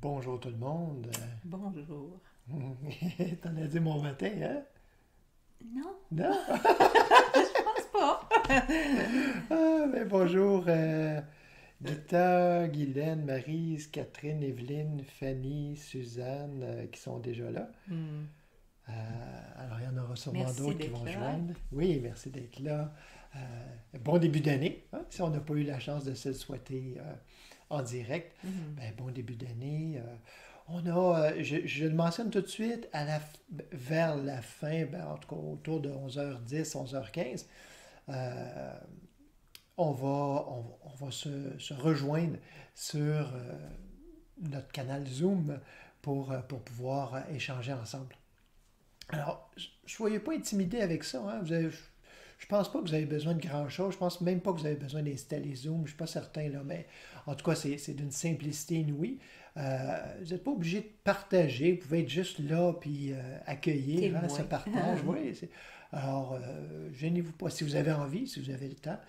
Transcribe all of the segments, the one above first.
Bonjour tout le monde. Bonjour. T'en as dit mon matin, hein? Non, Non? je pense pas. Ah, ben bonjour, Guita, Guylaine, Maryse, Catherine, Evelyne, Fanny, Suzanne, qui sont déjà là. Hmm. Euh, alors, il y en aura sûrement Merci d'autres qui vont d'être se là. joindre. Oui, merci d'être là. Bon début d'année, hein, si on n'a pas eu la chance de se le souhaiter en direct. Mhm. Ben, bon début d'année. Je le mentionne tout de suite, vers la fin, ben, en tout cas autour de 11h10, 11h15, euh, on va se rejoindre sur notre canal Zoom pour pouvoir échanger ensemble. Alors, soyez pas intimidés avec ça. Hein. Je pense pas que vous avez besoin de grand-chose. Je pense même pas que vous avez besoin d'installer Zoom. Je suis pas certain, là. Mais en tout cas, c'est d'une simplicité inouïe. Vous n'êtes pas obligé de partager. Vous pouvez être juste là puis accueillir hein, ce Témoin. partage. Oui, alors, gênez-vous pas. Si vous avez envie, si vous avez le temps,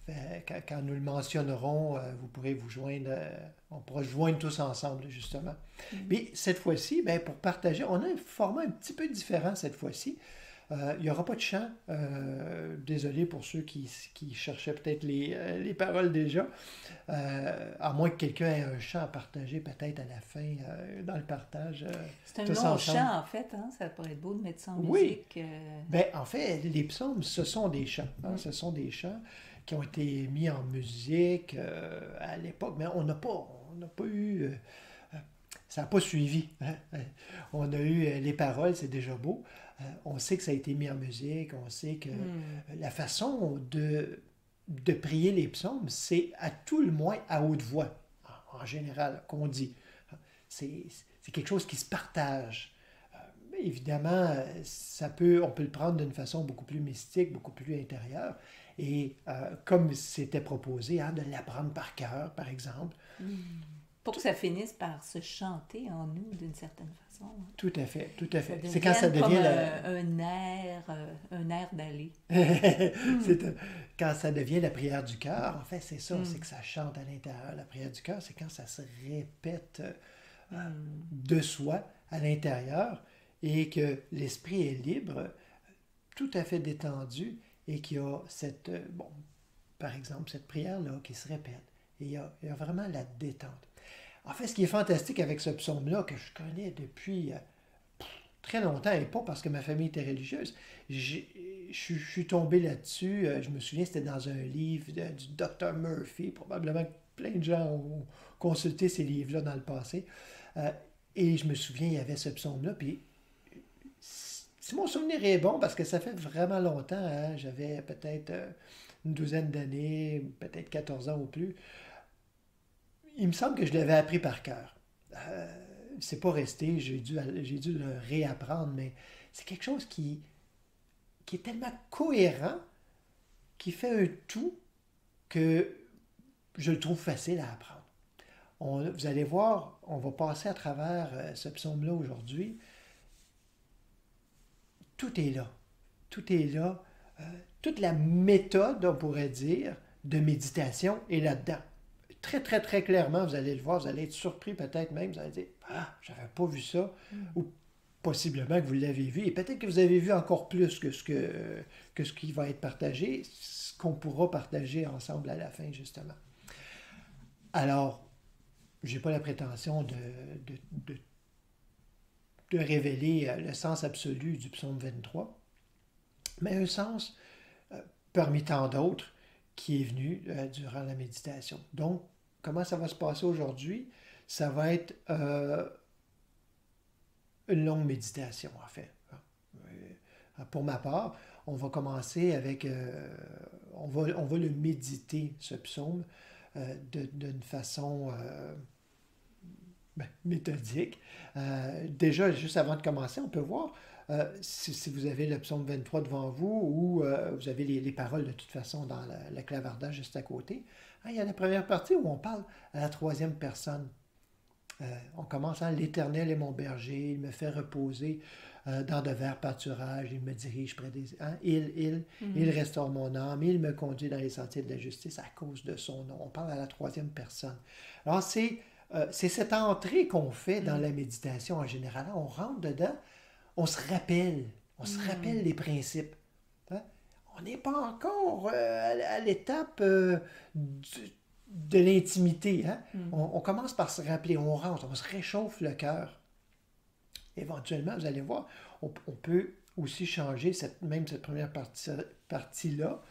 euh, quand nous le mentionnerons, vous pourrez vous joindre. On pourra se joindre tous ensemble, justement. Mhm. Mais cette fois-ci, ben, pour partager, on a un format un petit peu différent cette fois-ci. Il n'y aura pas de chant. Désolé pour ceux qui cherchaient peut-être les paroles déjà. À moins que quelqu'un ait un chant à partager peut-être à la fin dans le partage, C'est un tous long ensemble. chant, en fait. Hein? Ça pourrait être beau de mettre ça en Oui, musique. ben, en fait, les psaumes, ce sont des chants. Hein. Mm. Ce sont des chants qui ont été mis en musique à l'époque, mais on n'a pas eu ça n'a pas suivi. Hein. On a eu les paroles, c'est déjà beau. On sait que ça a été mis en musique, on sait que Mm. la façon de prier les psaumes, c'est à tout le moins à haute voix, en général, qu'on dit. C'est, c'est quelque chose qui se partage. Évidemment, on peut le prendre d'une façon beaucoup plus mystique, beaucoup plus intérieure. Et comme c'était proposé, hein, de l'apprendre par cœur, par exemple. Mm. Pour que ça finisse par se chanter en nous d'une certaine façon. Hein. Tout à fait, tout à Ça fait. C'est quand ça devienne comme devient un air d'aller. c'est, quand ça devient la prière du cœur. En fait, c'est ça, c'est Mm. que ça chante à l'intérieur. La prière du cœur, c'est quand ça se répète Mm. de soi à l'intérieur et que l'esprit est libre, tout à fait détendu et qu'il y a bon, par exemple, cette prière-là qui se répète. Et il y a vraiment la détente. En fait, ce qui est fantastique avec ce psaume-là, que je connais depuis très longtemps, et pas parce que ma famille était religieuse, je suis tombé là-dessus. Je me souviens, c'était dans un livre du Dr. Murphy. Probablement que plein de gens ont consulté ces livres-là dans le passé. Euh, et je me souviens, il y avait ce psaume-là. Puis, si mon souvenir est bon, parce que ça fait vraiment longtemps, hein, j'avais peut-être une douzaine d'années, peut-être 14 ans ou plus, il me semble que je l'avais appris par cœur. C'est pas resté, j'ai dû le réapprendre, mais c'est quelque chose qui est tellement cohérent, qui fait un tout, que je le trouve facile à apprendre. Vous allez voir, on va passer à travers ce psaume-là aujourd'hui. Tout est là. Tout est là. Euh, Toute la méthode, on pourrait dire, de méditation est là-dedans. Très, très, très clairement, vous allez le voir, vous allez être surpris peut-être même, vous allez dire ah, j'avais pas vu ça, Mm. ou possiblement que vous l'avez vu, et peut-être que vous avez vu encore plus que ce qui va être partagé, ce qu'on pourra partager ensemble à la fin, justement. Alors, j'ai pas la prétention de, de, de révéler le sens absolu du psaume 23, mais un sens parmi tant d'autres qui est venu durant la méditation. Donc, comment ça va se passer aujourd'hui? Ça va être une longue méditation, en fait. Pour ma part, on va commencer avec... on va le méditer, ce psaume, d'une façon méthodique. Déjà, juste avant de commencer, on peut voir si vous avez le psaume 23 devant vous ou vous avez les paroles de toute façon dans le clavardage juste à côté. Hein, il y a la première partie où on parle à la troisième personne. On commence à l'Éternel est mon berger, il me fait reposer dans de verts pâturages, il me dirige près des... Hein, il Mm. restaure mon âme, il me conduit dans les sentiers de la justice à cause de son nom. On parle à la troisième personne. Alors, c'est c'est cette entrée qu'on fait dans la méditation en général. On rentre dedans, on se rappelle. On se rappelle les principes. Hein? On n'est pas encore à l'étape de l'intimité. Hein? On commence par se rappeler, on rentre, on se réchauffe le cœur. Éventuellement, vous allez voir, on peut aussi changer même cette première partie-là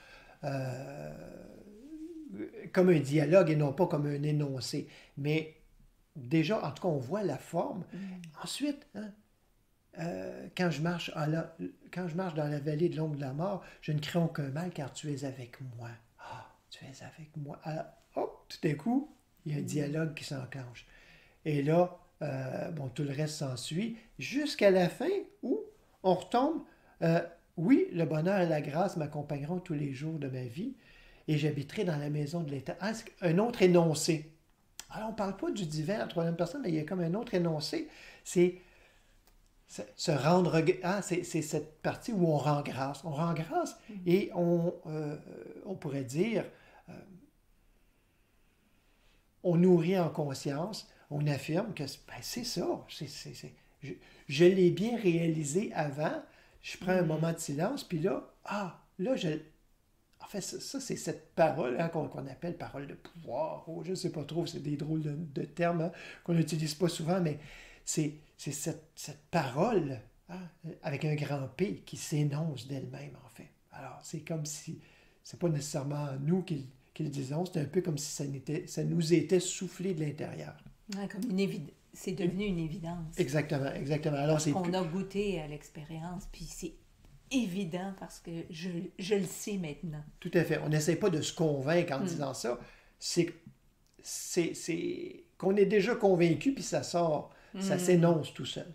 comme un dialogue et non pas comme un énoncé. Mais déjà, en tout cas, on voit la forme. Ensuite, hein, quand je marche dans la vallée de l'ombre de la mort, je ne crains aucun mal car tu es avec moi. Ah, tu es avec moi. Alors, hop, tout d'un coup, il y a un dialogue qui s'enclenche. Et là, bon, tout le reste s'ensuit jusqu'à la fin où on retombe. Oui, le bonheur et la grâce m'accompagneront tous les jours de ma vie et j'habiterai dans la maison de l'État. Ah, c'est un autre énoncé. Alors, on ne parle pas du divin à la troisième personne, mais il y a comme un autre énoncé. C'est se rendre... Ah, c'est cette partie où on rend grâce. On rend grâce et on pourrait dire, on nourrit en conscience, on affirme que ben, c'est ça. Je l'ai bien réalisé avant. Je prends un moment de silence, puis là, en fait, ça c'est cette parole hein, qu'on appelle parole de pouvoir. Oh, je ne sais pas trop, c'est des drôles de termes hein, qu'on n'utilise pas souvent, mais c'est cette parole hein, avec un grand P qui s'énonce d'elle-même, en fait. Alors, c'est comme si, c'est pas nécessairement nous qui le disons, c'est un peu comme si ça nous était soufflé de l'intérieur. Ouais, comme c'est devenu une évidence. Exactement, exactement. Alors, parce qu'on a goûté à l'expérience, puis c'est évident parce que je le sais maintenant. Tout à fait. On n'essaie pas de se convaincre en disant ça. C'est qu'on est déjà convaincu, puis ça sort, ça s'énonce tout seul.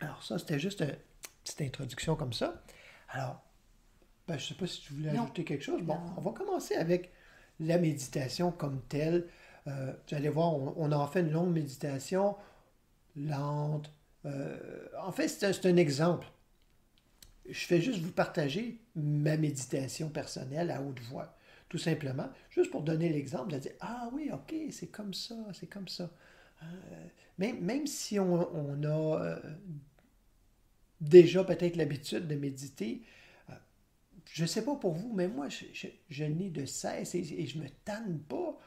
Alors ça, c'était juste une petite introduction comme ça. Alors, ben, je ne sais pas si tu voulais ajouter quelque chose. Bon, on va commencer avec la méditation comme telle. Vous allez voir, on en fait une longue méditation, lente. En fait, c'est un exemple. Je fais juste vous partager ma méditation personnelle à haute voix, tout simplement, juste pour donner l'exemple, de dire « Ah oui, ok, c'est comme ça, c'est comme ça. » Même si on a déjà peut-être l'habitude de méditer, je ne sais pas pour vous, mais moi, je n'ai de cesse et je ne me tanne pas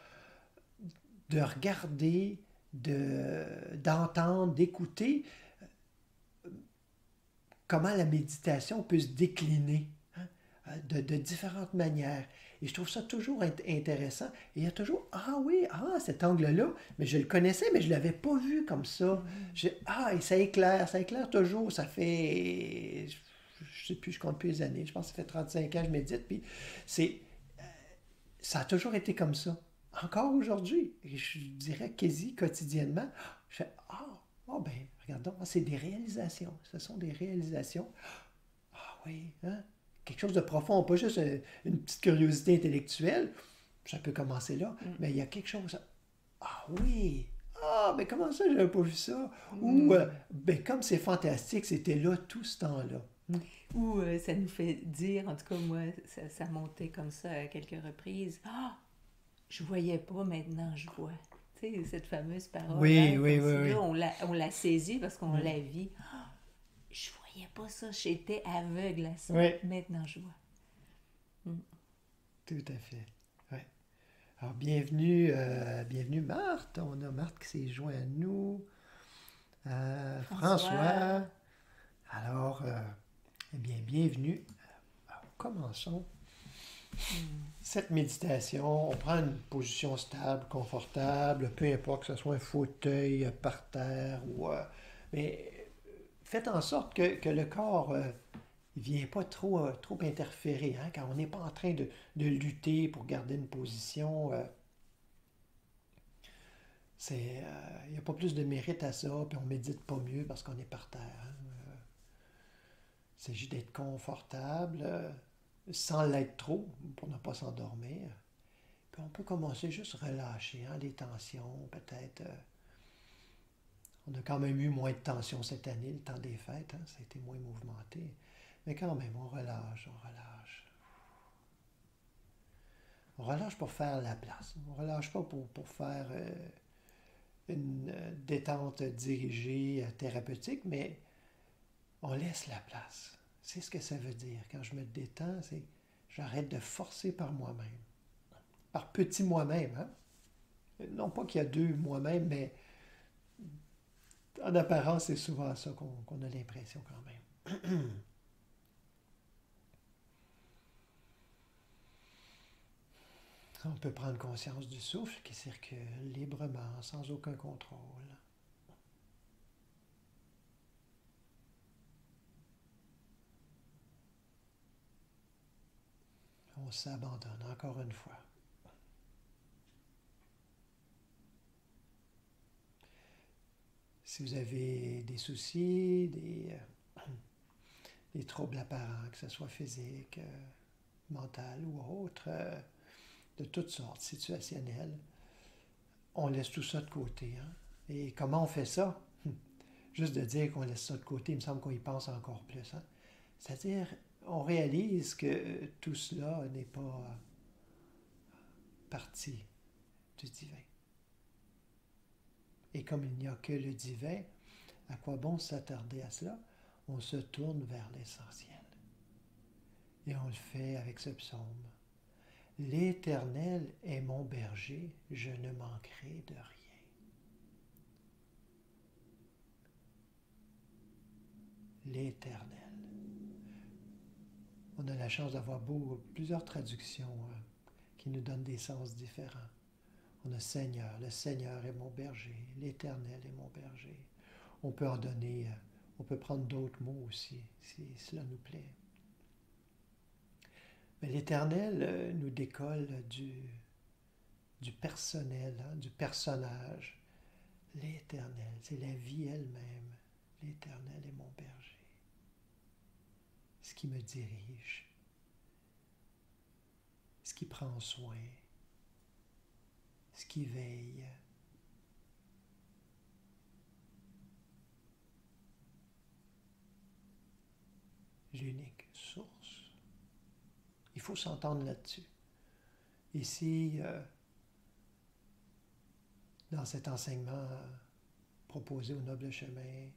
de regarder, d'entendre, d'écouter comment la méditation peut se décliner hein, de différentes manières. Et je trouve ça toujours intéressant. Et il y a toujours, ah oui, cet angle-là, mais je le connaissais, mais je ne l'avais pas vu comme ça. Et ça éclaire toujours. Ça fait, je ne sais plus, je compte plus les années. Je pense que ça fait 35 ans que je médite. Puis ça a toujours été comme ça. Encore aujourd'hui, je dirais quasi quotidiennement, je fais, ben, regardons, c'est des réalisations. Ce sont des réalisations. Ah oui, hein? Quelque chose de profond, pas juste une petite curiosité intellectuelle. Ça peut commencer là, mais il y a quelque chose. Ah oui! Ben comment ça, j'avais pas vu ça? Ou, ben comme c'est fantastique, c'était là tout ce temps-là. Ou ça nous fait dire, en tout cas, moi, ça montait comme ça à quelques reprises. Je voyais pas, maintenant je vois. Tu sais, cette fameuse parole. Oui. Là, on l'a saisit parce qu'on la vit. Je voyais pas ça, j'étais aveugle à ça. Oui. Maintenant je vois. Tout à fait. Ouais. Alors, bienvenue Marthe. On a Marthe qui s'est joint à nous. François. Alors, eh bien, bienvenue. Alors, commençons. Cette méditation, on prend une position stable, confortable, peu importe que ce soit un fauteuil, par terre, mais faites en sorte que le corps ne vient pas trop interférer, hein, quand on n'est pas en train de lutter pour garder une position. Il n'y a pas plus de mérite à ça, puis on ne médite pas mieux parce qu'on est par terre. Hein. Il s'agit d'être confortable, sans l'être trop, pour ne pas s'endormir. Puis on peut commencer juste à relâcher hein, les tensions, peut-être. On a quand même eu moins de tensions cette année, le temps des fêtes, hein, ça a été moins mouvementé. Mais quand même, on relâche. On relâche pour faire la place. On ne relâche pas pour faire une détente dirigée, thérapeutique, mais on laisse la place. C'est ce que ça veut dire. Quand je me détends, c'est j'arrête de forcer par moi-même. Par petit moi-même. Hein? Non pas qu'il y a deux moi-même, mais en apparence, c'est souvent ça qu'on a l'impression quand même. On peut prendre conscience du souffle qui circule librement, sans aucun contrôle. On s'abandonne encore une fois. Si vous avez des soucis, des troubles apparents, que ce soit physiques, mental ou autres, de toutes sortes, situationnelles, on laisse tout ça de côté. Hein? Et comment on fait ça? Juste de dire qu'on laisse ça de côté, il me semble qu'on y pense encore plus. Hein? C'est-à-dire, on réalise que tout cela n'est pas partie du divin. Et comme il n'y a que le divin, à quoi bon s'attarder à cela? On se tourne vers l'essentiel. Et on le fait avec ce psaume. L'Éternel est mon berger, je ne manquerai de rien. L'Éternel. On a la chance d'avoir plusieurs traductions qui nous donnent des sens différents. On a Seigneur, le Seigneur est mon berger, l'Éternel est mon berger. On peut en donner, on peut prendre d'autres mots aussi, si cela nous plaît. Mais l'Éternel nous décolle du personnel, hein, du personnage. L'Éternel, c'est la vie elle-même. L'Éternel est mon berger. Ce qui me dirige, ce qui prend soin, ce qui veille. L'unique source. Il faut s'entendre là-dessus. Ici, dans cet enseignement proposé au Noble Chemin,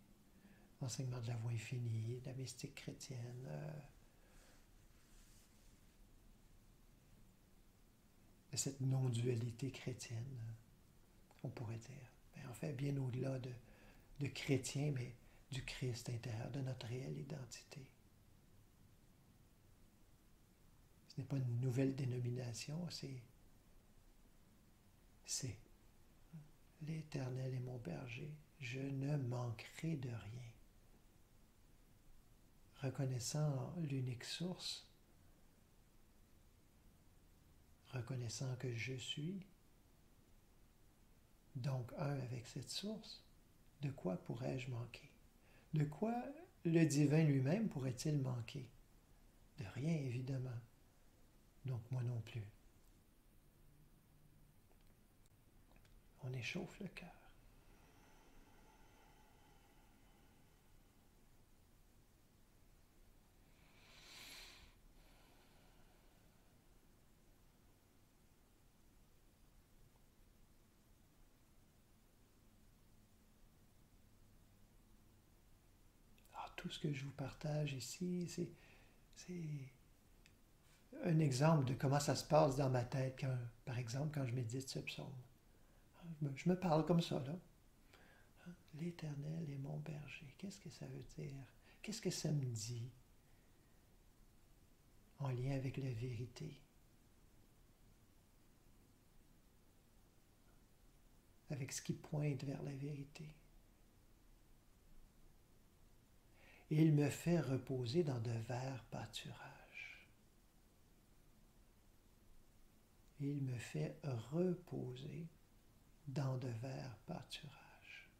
enseignement de la voie infinie, de la mystique chrétienne, de cette non-dualité chrétienne, on pourrait dire. Mais en fait, bien au-delà de chrétien, mais du Christ intérieur, de notre réelle identité. Ce n'est pas une nouvelle dénomination, c'est l'Éternel est mon berger, je ne manquerai de rien. Reconnaissant l'unique source, reconnaissant que je suis, donc un avec cette source, de quoi pourrais-je manquer? De quoi le divin lui-même pourrait-il manquer? De rien, évidemment. Donc moi non plus. On échauffe le cœur. Alors, tout ce que je vous partage ici, c'est un exemple de comment ça se passe dans ma tête, par exemple, quand je médite ce psaume. Je me parle comme ça, là. L'Éternel est mon berger. Qu'est-ce que ça veut dire? Qu'est-ce que ça me dit en lien avec la vérité? Avec ce qui pointe vers la vérité. Et il me fait reposer dans de verts pâturages. Il me fait reposer dans de verts pâturages.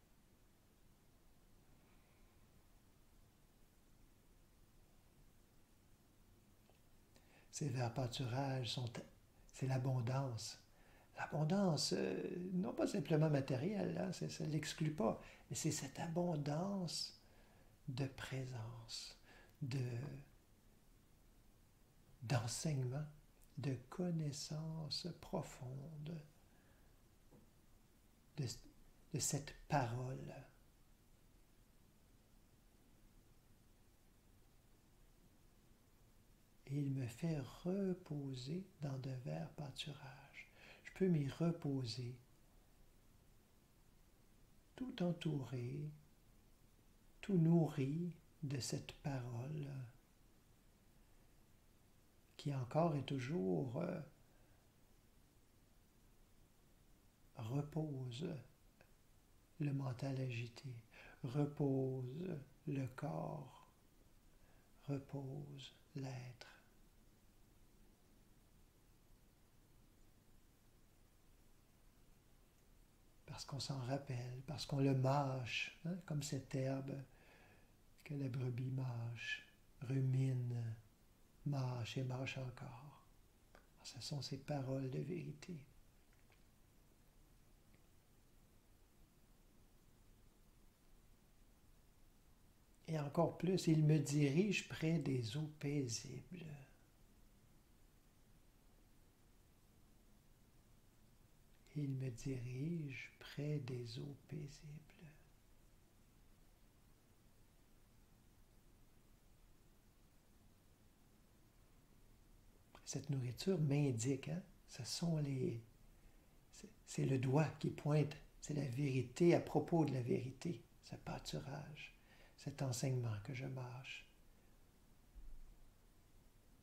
Ces verts pâturages c'est l'abondance. L'abondance, non pas simplement matérielle, hein, ça ne l'exclut pas, mais c'est cette abondance de présence, d'enseignement, de connaissance profonde de, de cette parole. Et il me fait reposer dans de verts pâturages. Je peux m'y reposer, tout entouré, tout nourri de cette parole qui encore et toujours repose le mental agité, repose le corps, repose l'être. Parce qu'on s'en rappelle, parce qu'on le mâche, hein, comme cette herbe que la brebis mâche, rumine, mâche et mâche encore. Ce sont ces paroles de vérité. Et encore plus, il me dirige près des eaux paisibles. Il me dirige près des eaux paisibles. Cette nourriture m'indique, hein, c'est le doigt qui pointe, c'est la vérité à propos de la vérité, ce pâturage, cet enseignement que je mâche,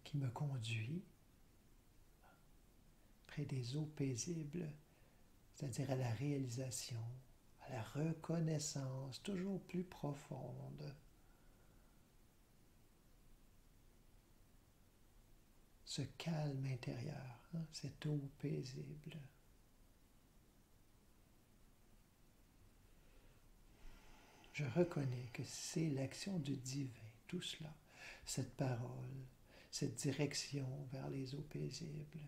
qui me conduit près des eaux paisibles, c'est-à-dire à la réalisation, à la reconnaissance toujours plus profonde. Ce calme intérieur, hein, cette eau paisible. Je reconnais que c'est l'action du divin, tout cela, cette parole, cette direction vers les eaux paisibles.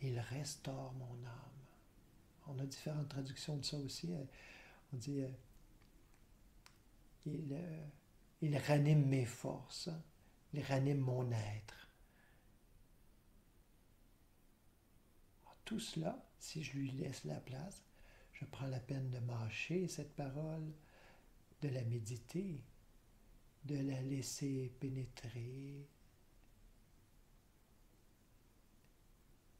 Il restaure mon âme. On a différentes traductions de ça aussi. On dit il ranime mes forces, il ranime mon être. Alors, tout cela, si je lui laisse la place, je prends la peine de mâcher cette parole, de la méditer, de la laisser pénétrer,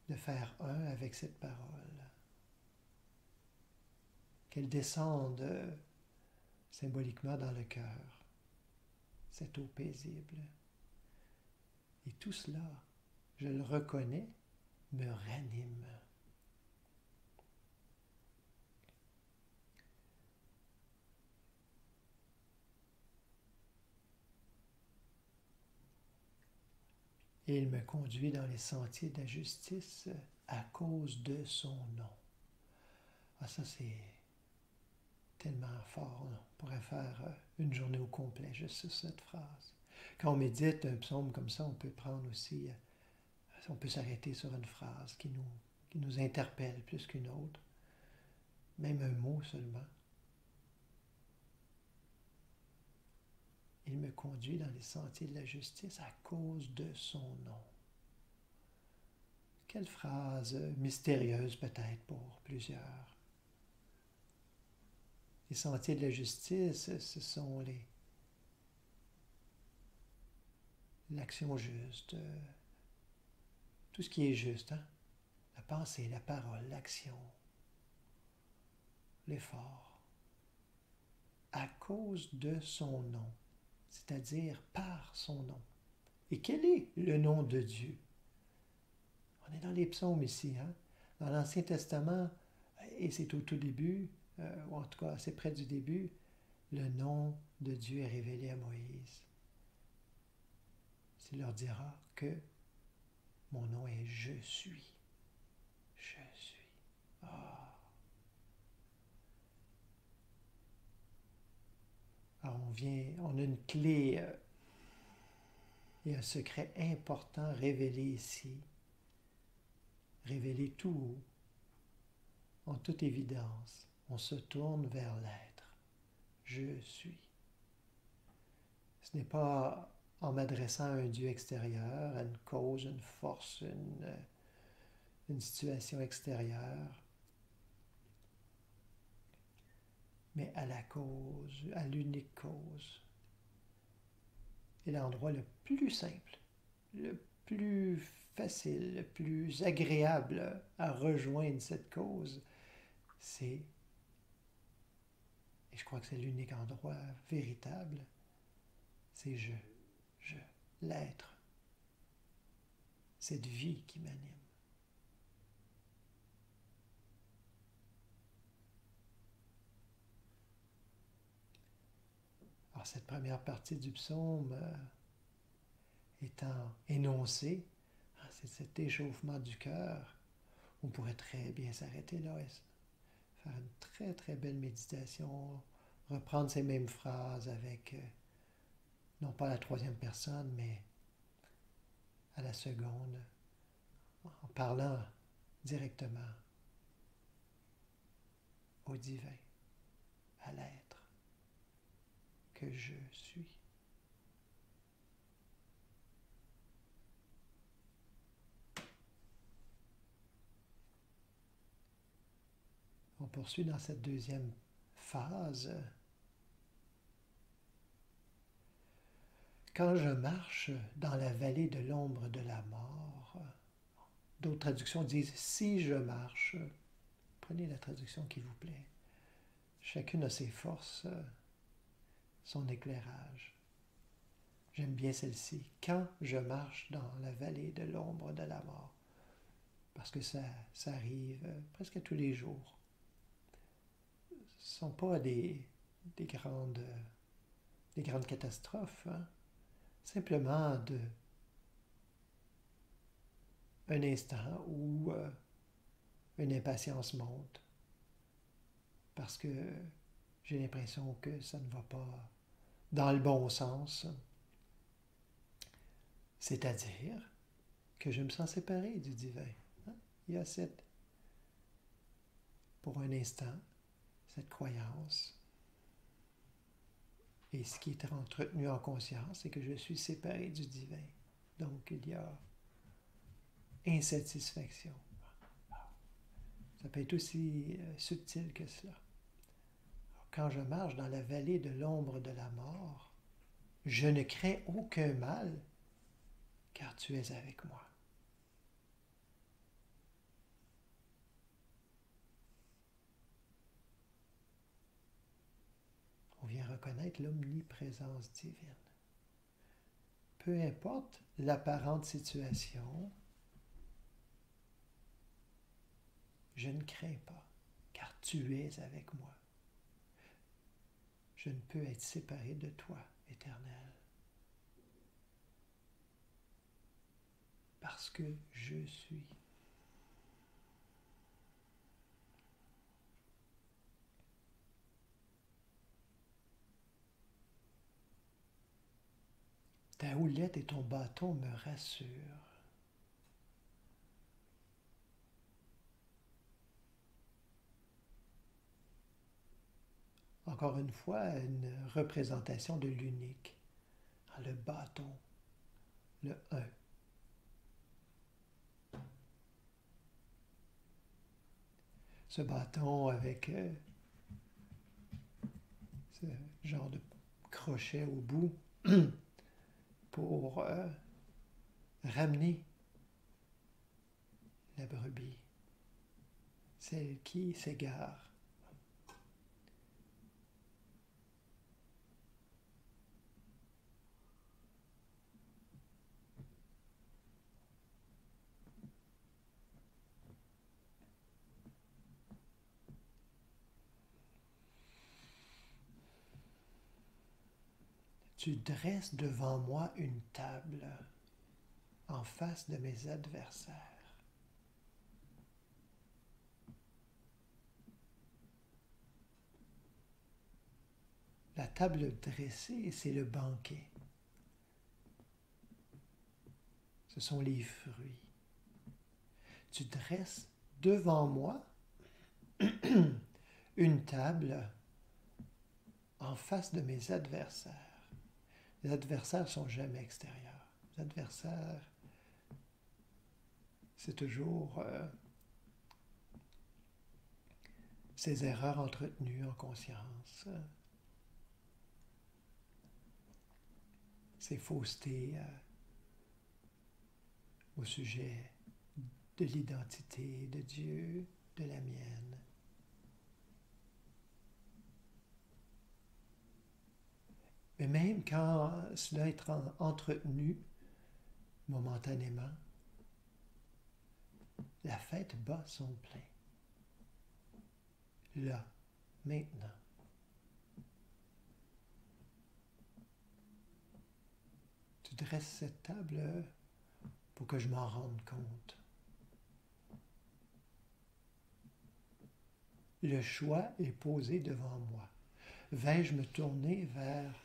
de faire un avec cette parole. Qu'elle descende symboliquement dans le cœur, cette eau paisible. Et tout cela, je le reconnais, me ranime. Et il me conduit dans les sentiers de la justice à cause de son nom. Ah, ça c'est tellement fort, on pourrait faire une journée au complet juste sur cette phrase. Quand on médite un psaume comme ça, on peut prendre aussi, on peut s'arrêter sur une phrase qui nous interpelle plus qu'une autre, même un mot seulement. Il me conduit dans les sentiers de la justice à cause de son nom. Quelle phrase mystérieuse peut-être pour plusieurs. Les sentiers de la justice, ce sont l'action juste, tout ce qui est juste, hein? La pensée, la parole, l'action, l'effort, à cause de son nom, c'est-à-dire par son nom. Et quel est le nom de Dieu? On est dans les psaumes ici, hein? Dans l'Ancien Testament, et c'est au tout début, ou en tout cas c'est près du début, le nom de Dieu est révélé à Moïse. Il leur dira que mon nom est Je suis. Je suis. Ah. Alors on a une clé et un secret important révélé ici, révélé tout haut, en toute évidence. On se tourne vers l'être. Je suis. Ce n'est pas en m'adressant à un Dieu extérieur, à une cause, une force, une situation extérieure, mais à la cause, à l'unique cause. Et l'endroit le plus simple, le plus facile, le plus agréable à rejoindre cette cause, c'est, et je crois que c'est l'unique endroit véritable, c'est je, l'être, cette vie qui m'anime. Alors cette première partie du psaume étant énoncée, c'est cet échauffement du cœur. On pourrait très bien s'arrêter là et faire une très très belle méditation, reprendre ces mêmes phrases avec, non pas la troisième personne, mais à la seconde, en parlant directement au divin, à l'être que je suis. On poursuit dans cette deuxième phase. Quand je marche dans la vallée de l'ombre de la mort, d'autres traductions disent « si je marche ». Prenez la traduction qui vous plaît. Chacune a ses forces, son éclairage. J'aime bien celle-ci. Quand je marche dans la vallée de l'ombre de la mort. Parce que ça arrive presque tous les jours. Ce ne sont pas des grandes catastrophes. Hein? Simplement un instant où une impatience monte. Parce que j'ai l'impression que ça ne va pas dans le bon sens. C'est-à-dire que je me sens séparé du divin. Hein? Il y a pour un instant, cette croyance. Et ce qui est entretenu en conscience, c'est que je suis séparé du divin. Donc, il y a insatisfaction. Ça peut être aussi subtil que cela. Alors, quand je marche dans la vallée de l'ombre de la mort, je ne crains aucun mal, car tu es avec moi. On vient reconnaître l'omniprésence divine. Peu importe l'apparente situation, je ne crains pas, car tu es avec moi. Je ne peux être séparé de toi, Éternel, parce que je suis. Ta houlette et ton bâton me rassurent. Encore une fois, une représentation de l'unique. Le bâton, le un. Ce bâton avec ce genre de crochet au bout pour ramener la brebis, celle qui s'égare. Tu dresses devant moi une table en face de mes adversaires. La table dressée, c'est le banquet. Ce sont les fruits. Tu dresses devant moi une table en face de mes adversaires. Les adversaires ne sont jamais extérieurs. Les adversaires, c'est toujours ces erreurs entretenues en conscience, ces faussetés au sujet de l'identité de Dieu, de la mienne. Mais même quand cela est entretenu momentanément, la fête bat son plein. Là, maintenant. Tu dresses cette table pour que je m'en rende compte. Le choix est posé devant moi. Vais-je me tourner vers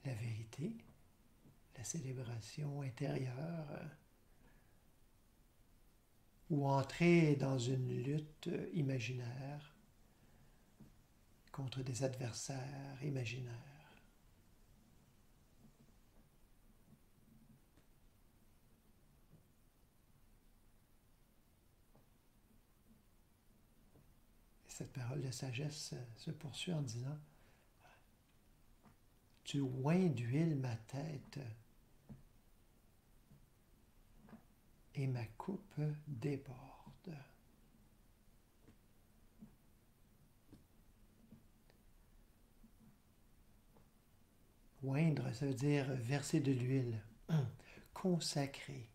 la vérité, la célébration intérieure, ou entrer dans une lutte imaginaire contre des adversaires imaginaires? Cette parole de sagesse se poursuit en disant: tu oins d'huile ma tête et ma coupe déborde. Oindre, ça veut dire verser de l'huile, consacrer,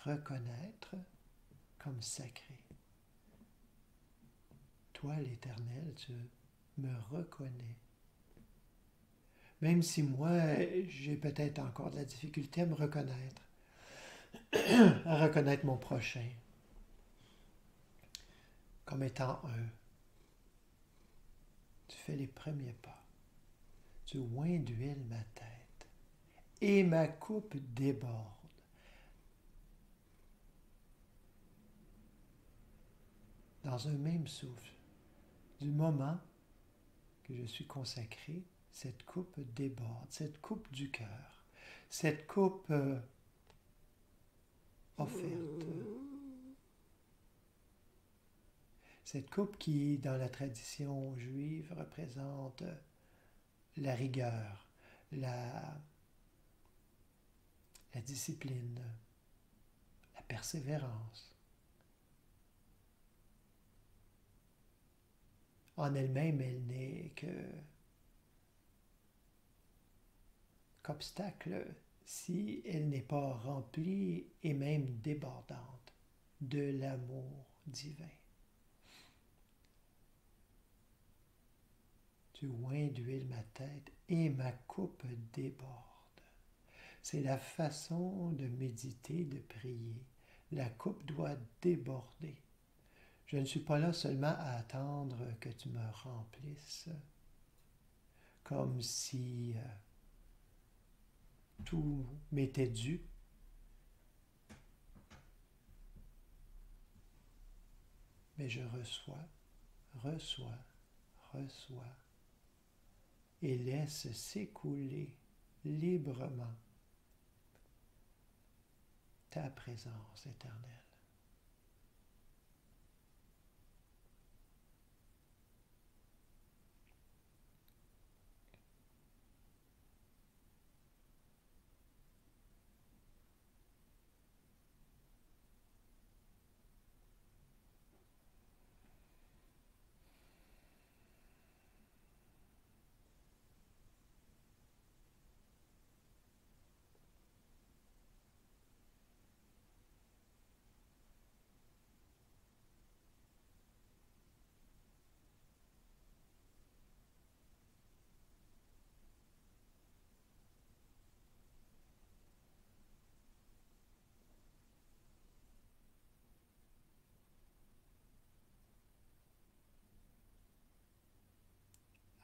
reconnaître comme sacré. Toi, l'Éternel, tu me reconnais. Même si moi, j'ai peut-être encore de la difficulté à me reconnaître, à reconnaître mon prochain comme étant un. Tu fais les premiers pas. Tu oins d'huile ma tête et ma coupe déborde. Dans un même souffle, du moment que je suis consacré, cette coupe déborde, cette coupe du cœur, cette coupe offerte. Cette coupe qui, dans la tradition juive, représente la rigueur, la discipline, la persévérance. En elle-même, elle n'est qu'obstacle si elle n'est pas remplie et même débordante de l'amour divin. Tu oins d'huile ma tête et ma coupe déborde. C'est la façon de méditer, de prier. La coupe doit déborder. Je ne suis pas là seulement à attendre que tu me remplisses, comme si tout m'était dû. Mais je reçois, et laisse s'écouler librement ta présence éternelle.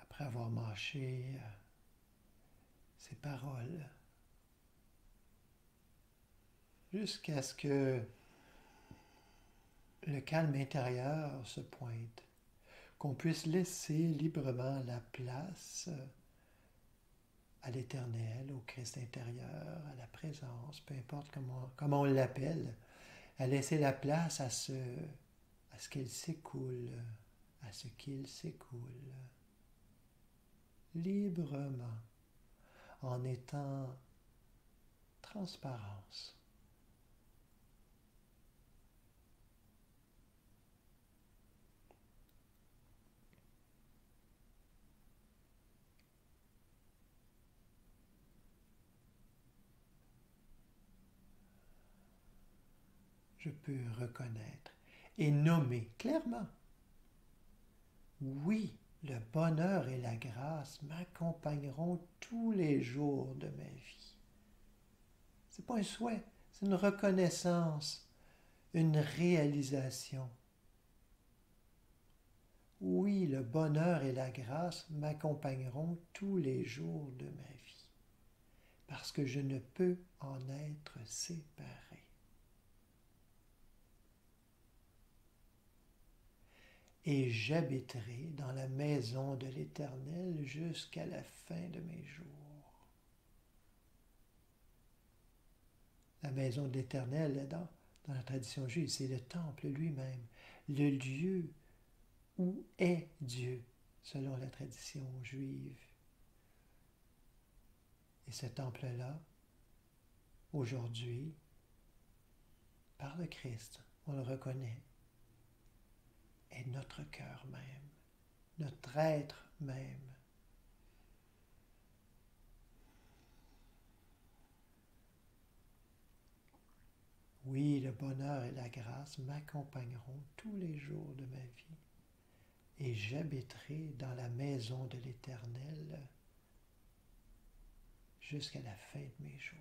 Après avoir mâché ces paroles, jusqu'à ce que le calme intérieur se pointe, qu'on puisse laisser librement la place à l'Éternel, au Christ intérieur, à la présence, peu importe comment on l'appelle, à laisser la place à ce qu'elle s'écoule, à ce qu'il s'écoule, librement, en étant transparence. Je peux reconnaître et nommer clairement. Oui, le bonheur et la grâce m'accompagneront tous les jours de ma vie. Ce n'est pas un souhait, c'est une reconnaissance, une réalisation. Oui, le bonheur et la grâce m'accompagneront tous les jours de ma vie, parce que je ne peux en être séparé. Et j'habiterai dans la maison de l'Éternel jusqu'à la fin de mes jours. La maison de l'Éternel, dans la tradition juive, c'est le temple lui-même, le lieu où est Dieu, selon la tradition juive. Et ce temple-là, aujourd'hui, par le Christ, on le reconnaît, est notre cœur même, notre être même. Oui, le bonheur et la grâce m'accompagneront tous les jours de ma vie, et j'habiterai dans la maison de l'Éternel jusqu'à la fin de mes jours.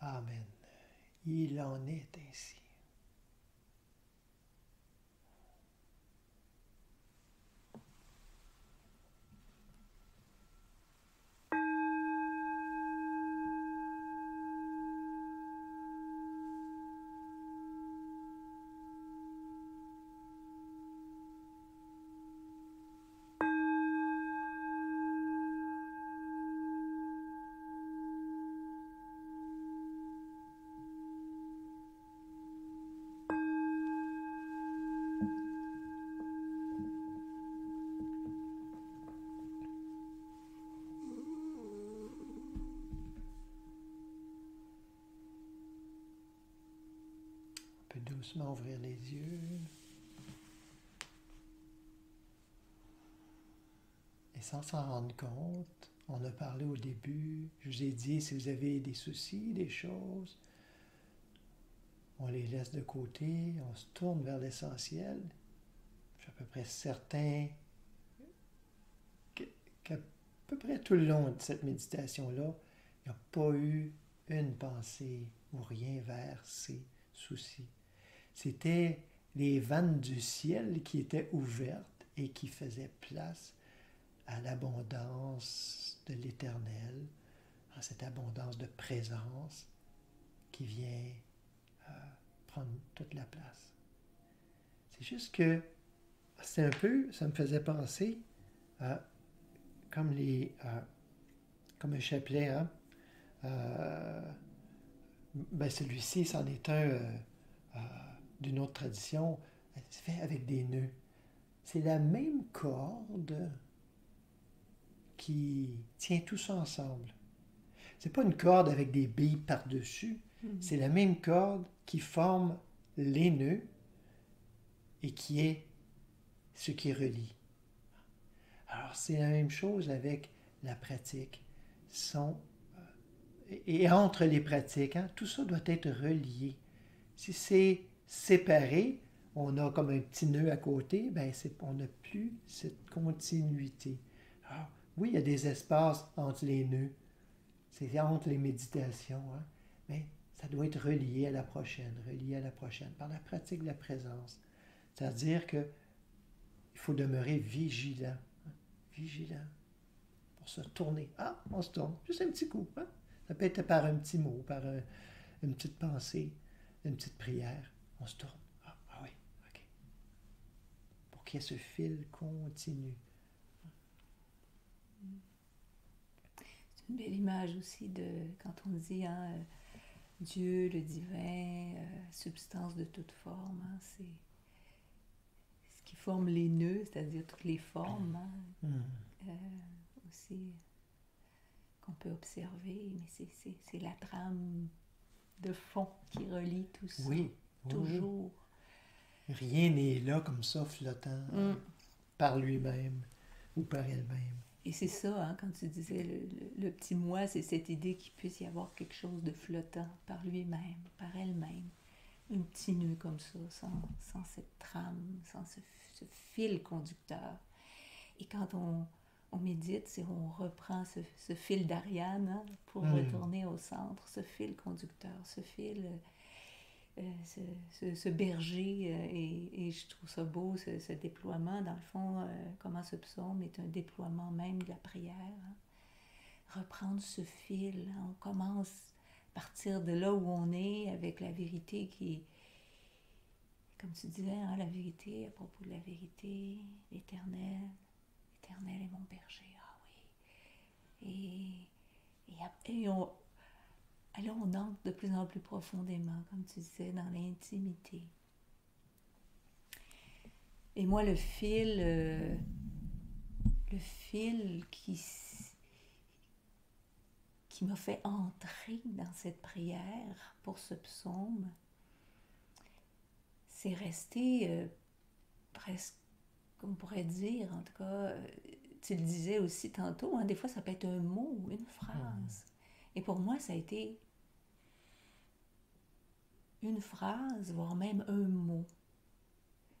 Amen. Il en est ainsi. On peut doucement ouvrir les yeux. sans s'en rendre compte, on a parlé au début, je vous ai dit, si vous avez des soucis, des choses, on les laisse de côté, on se tourne vers l'essentiel. Je suis à peu près certain qu'à peu près tout le long de cette méditation-là, il n'y a pas eu une pensée ou rien vers ces soucis. C'était les vannes du ciel qui étaient ouvertes et qui faisaient place à l'abondance de l'Éternel, à cette abondance de présence qui vient prendre toute la place. C'est juste que c'est un peu, ça me faisait penser à comme comme un chapelet, hein? Ben celui-ci, c'en est un d'une autre tradition, c'est fait avec des nœuds. C'est la même corde qui tient tout ça ensemble. C'est pas une corde avec des billes par-dessus, c'est la même corde qui forme les nœuds et qui est ce qui relie. Alors c'est la même chose avec la pratique. Et entre les pratiques, hein, tout ça doit être relié. Si c'est séparé, on a comme un petit nœud à côté, ben on n'a plus cette continuité. Alors, oui, il y a des espaces entre les nœuds, c'est entre les méditations, hein, mais ça doit être relié à la prochaine, par la pratique de la présence. C'est-à-dire qu'il faut demeurer vigilant, pour se tourner. Ah, on se tourne, juste un petit coup. Hein? Ça peut être par un petit mot, par une petite pensée, une petite prière. On se tourne. Ah oui, ok. Pour qu'il y ait ce fil continu. C'est une belle image aussi de quand on dit Dieu, le divin, substance de toute forme. Hein, c'est ce qui forme les nœuds, c'est-à-dire toutes les formes. Hein, aussi qu'on peut observer, mais c'est la trame de fond qui relie tout ça. Oui, toujours. Oui. Rien n'est là comme ça, flottant par lui-même ou par elle-même. Et c'est ça, hein, quand tu disais le petit moi, c'est cette idée qu'il puisse y avoir quelque chose de flottant par lui-même, par elle-même. Un petit nœud comme ça, sans cette trame, sans ce fil conducteur. Et quand on médite, c'est on reprend ce fil d'Ariane, hein, pour retourner au centre, ce fil conducteur, ce fil, ce berger, et je trouve ça beau, ce déploiement. Dans le fond, comment ce psaume est un déploiement même de la prière. Hein. Reprendre ce fil, hein, on commence à partir de là où on est, avec la vérité qui est, comme tu disais, hein, la vérité, à propos de la vérité, l'Éternel. L'Éternel est mon berger, ah oui. Et on entre de plus en plus profondément, comme tu disais, dans l'intimité. Et moi, le fil qui m'a fait entrer dans cette prière pour ce psaume, c'est resté presque, on pourrait dire, en tout cas, tu le disais aussi tantôt, hein, des fois ça peut être un mot, une phrase. Et pour moi, ça a été une phrase, voire même un mot,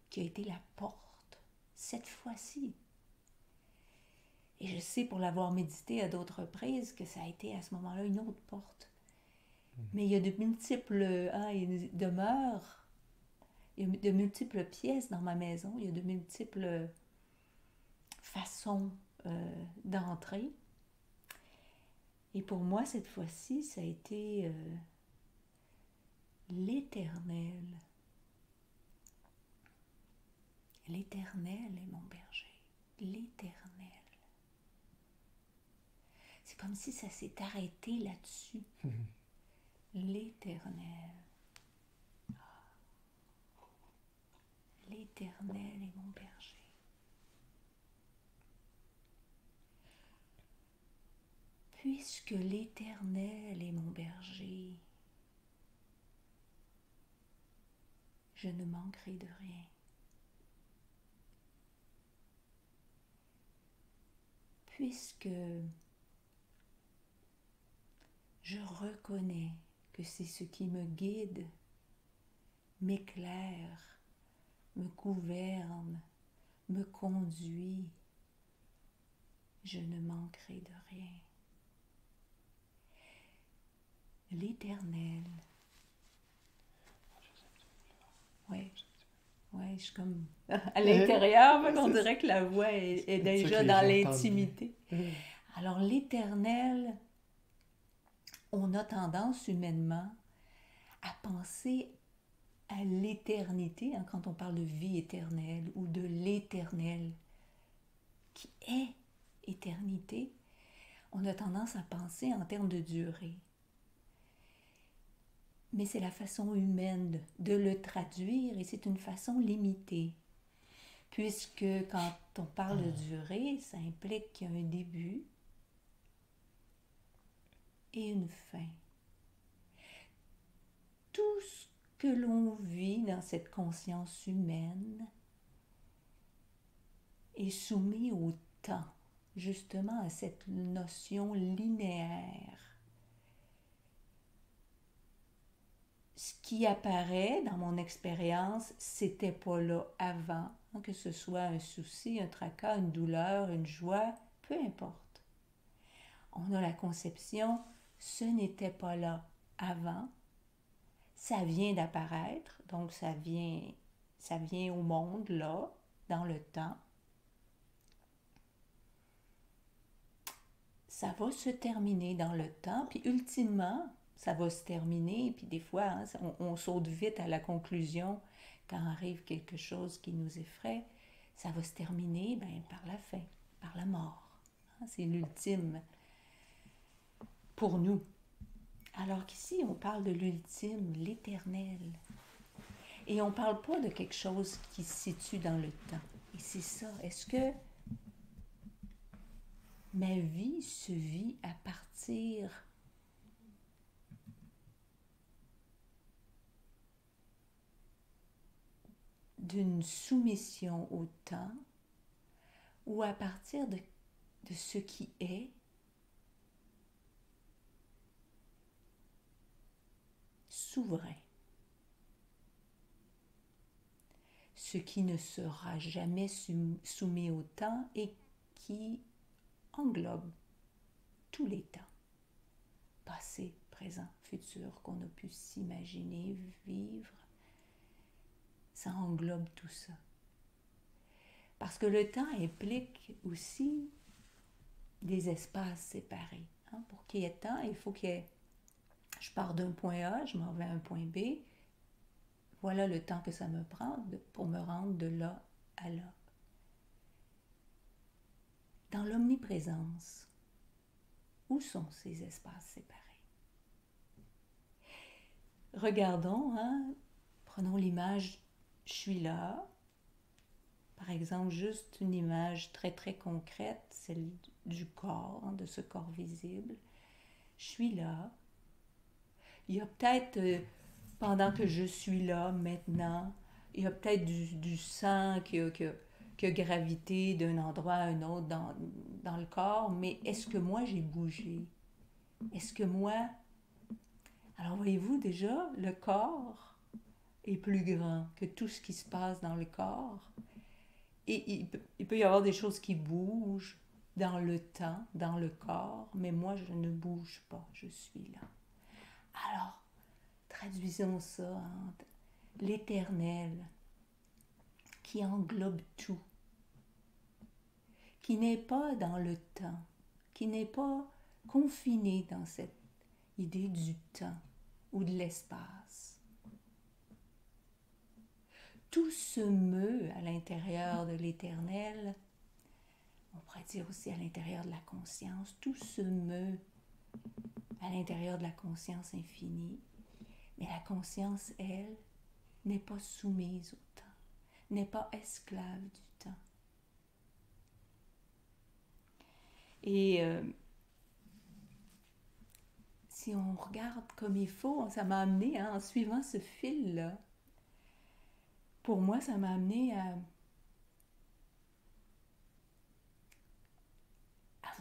qui a été la porte, cette fois-ci. Et je sais, pour l'avoir médité à d'autres reprises, que ça a été à ce moment-là une autre porte. Mais il y a de multiples demeures, il y a de multiples pièces dans ma maison, il y a de multiples façons d'entrer. Et pour moi, cette fois-ci, ça a été l'Éternel. L'Éternel est mon berger. L'Éternel. C'est comme si ça s'est arrêté là-dessus. L'Éternel. L'Éternel est mon berger. Puisque l'Éternel est mon berger, je ne manquerai de rien. puisque je reconnais que c'est ce qui me guide, m'éclaire, me gouverne, me conduit, je ne manquerai de rien. L'Éternel. Oui, ouais, je suis comme à l'intérieur, on dirait que la voix est déjà dans l'intimité. Alors l'Éternel, on a tendance humainement à penser à l'éternité, hein, quand on parle de vie éternelle ou de l'éternel qui est éternité, on a tendance à penser en termes de durée. Mais c'est la façon humaine de le traduire et c'est une façon limitée. Puisque quand on parle de durée, ça implique qu'il y a un début et une fin. Tout ce que l'on vit dans cette conscience humaine est soumis au temps, justement à cette notion linéaire. Ce qui apparaît dans mon expérience, c'était pas là avant, hein, que ce soit un souci, un tracas, une douleur, une joie, peu importe. On a la conception, ce n'était pas là avant, ça vient d'apparaître, donc ça vient au monde là, dans le temps. Ça va se terminer dans le temps, puis ultimement, ça va se terminer, puis des fois, hein, on saute vite à la conclusion quand arrive quelque chose qui nous effraie. Ça va se terminer par la fin, par la mort. Hein, c'est l'ultime pour nous. Alors qu'ici, on parle de l'ultime, l'éternel. Et on ne parle pas de quelque chose qui se situe dans le temps. Et c'est ça. Est-ce que ma vie se vit à partir d'une soumission au temps ou à partir de ce qui est souverain, ce qui ne sera jamais soumis au temps et qui englobe tous les temps, passé, présent, futur, qu'on a pu s'imaginer, vivre. Ça englobe tout ça. Parce que le temps implique aussi des espaces séparés. Hein? Pour qu'il y ait temps, il faut qu'il y ait... Je pars d'un point A, je m'en vais à un point B. Voilà le temps que ça me prend pour me rendre de là à là. Dans l'omniprésence, où sont ces espaces séparés? Regardons, hein, prenons l'image « je suis là ». Par exemple, juste une image très très concrète, celle du corps, hein, de ce corps visible. Je suis là. Il y a peut-être, pendant que je suis là, maintenant, il y a peut-être du sang qui a gravité d'un endroit à un autre dans le corps, mais est-ce que moi j'ai bougé? Est-ce que moi... Alors voyez-vous déjà, le corps est plus grand que tout ce qui se passe dans le corps. Et il peut y avoir des choses qui bougent dans le temps, dans le corps, mais moi je ne bouge pas, je suis là. Alors, traduisons ça en l'éternel qui englobe tout, qui n'est pas dans le temps, qui n'est pas confiné dans cette idée du temps ou de l'espace. Tout se meut à l'intérieur de l'éternel, on pourrait dire aussi à l'intérieur de la conscience, tout se meut à l'intérieur de la conscience infinie, mais la conscience, elle, n'est pas soumise au temps, n'est pas esclave du temps. Et si on regarde comme il faut, ça m'a amené, hein, en suivant ce fil-là, pour moi, ça m'a amené à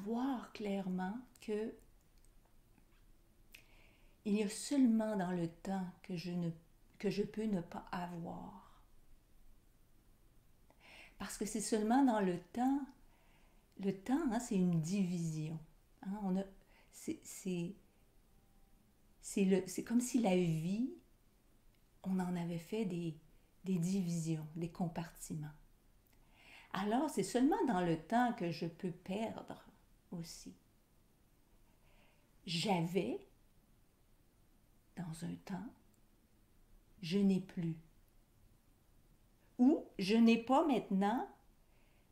voir clairement que il y a seulement dans le temps que je peux ne pas avoir. Parce que c'est seulement dans le temps, hein, c'est une division. Hein, c'est comme si la vie, on en avait fait des divisions, des compartiments. Alors, c'est seulement dans le temps que je peux perdre aussi. J'avais, dans un temps, je n'ai plus. Ou je n'ai pas maintenant,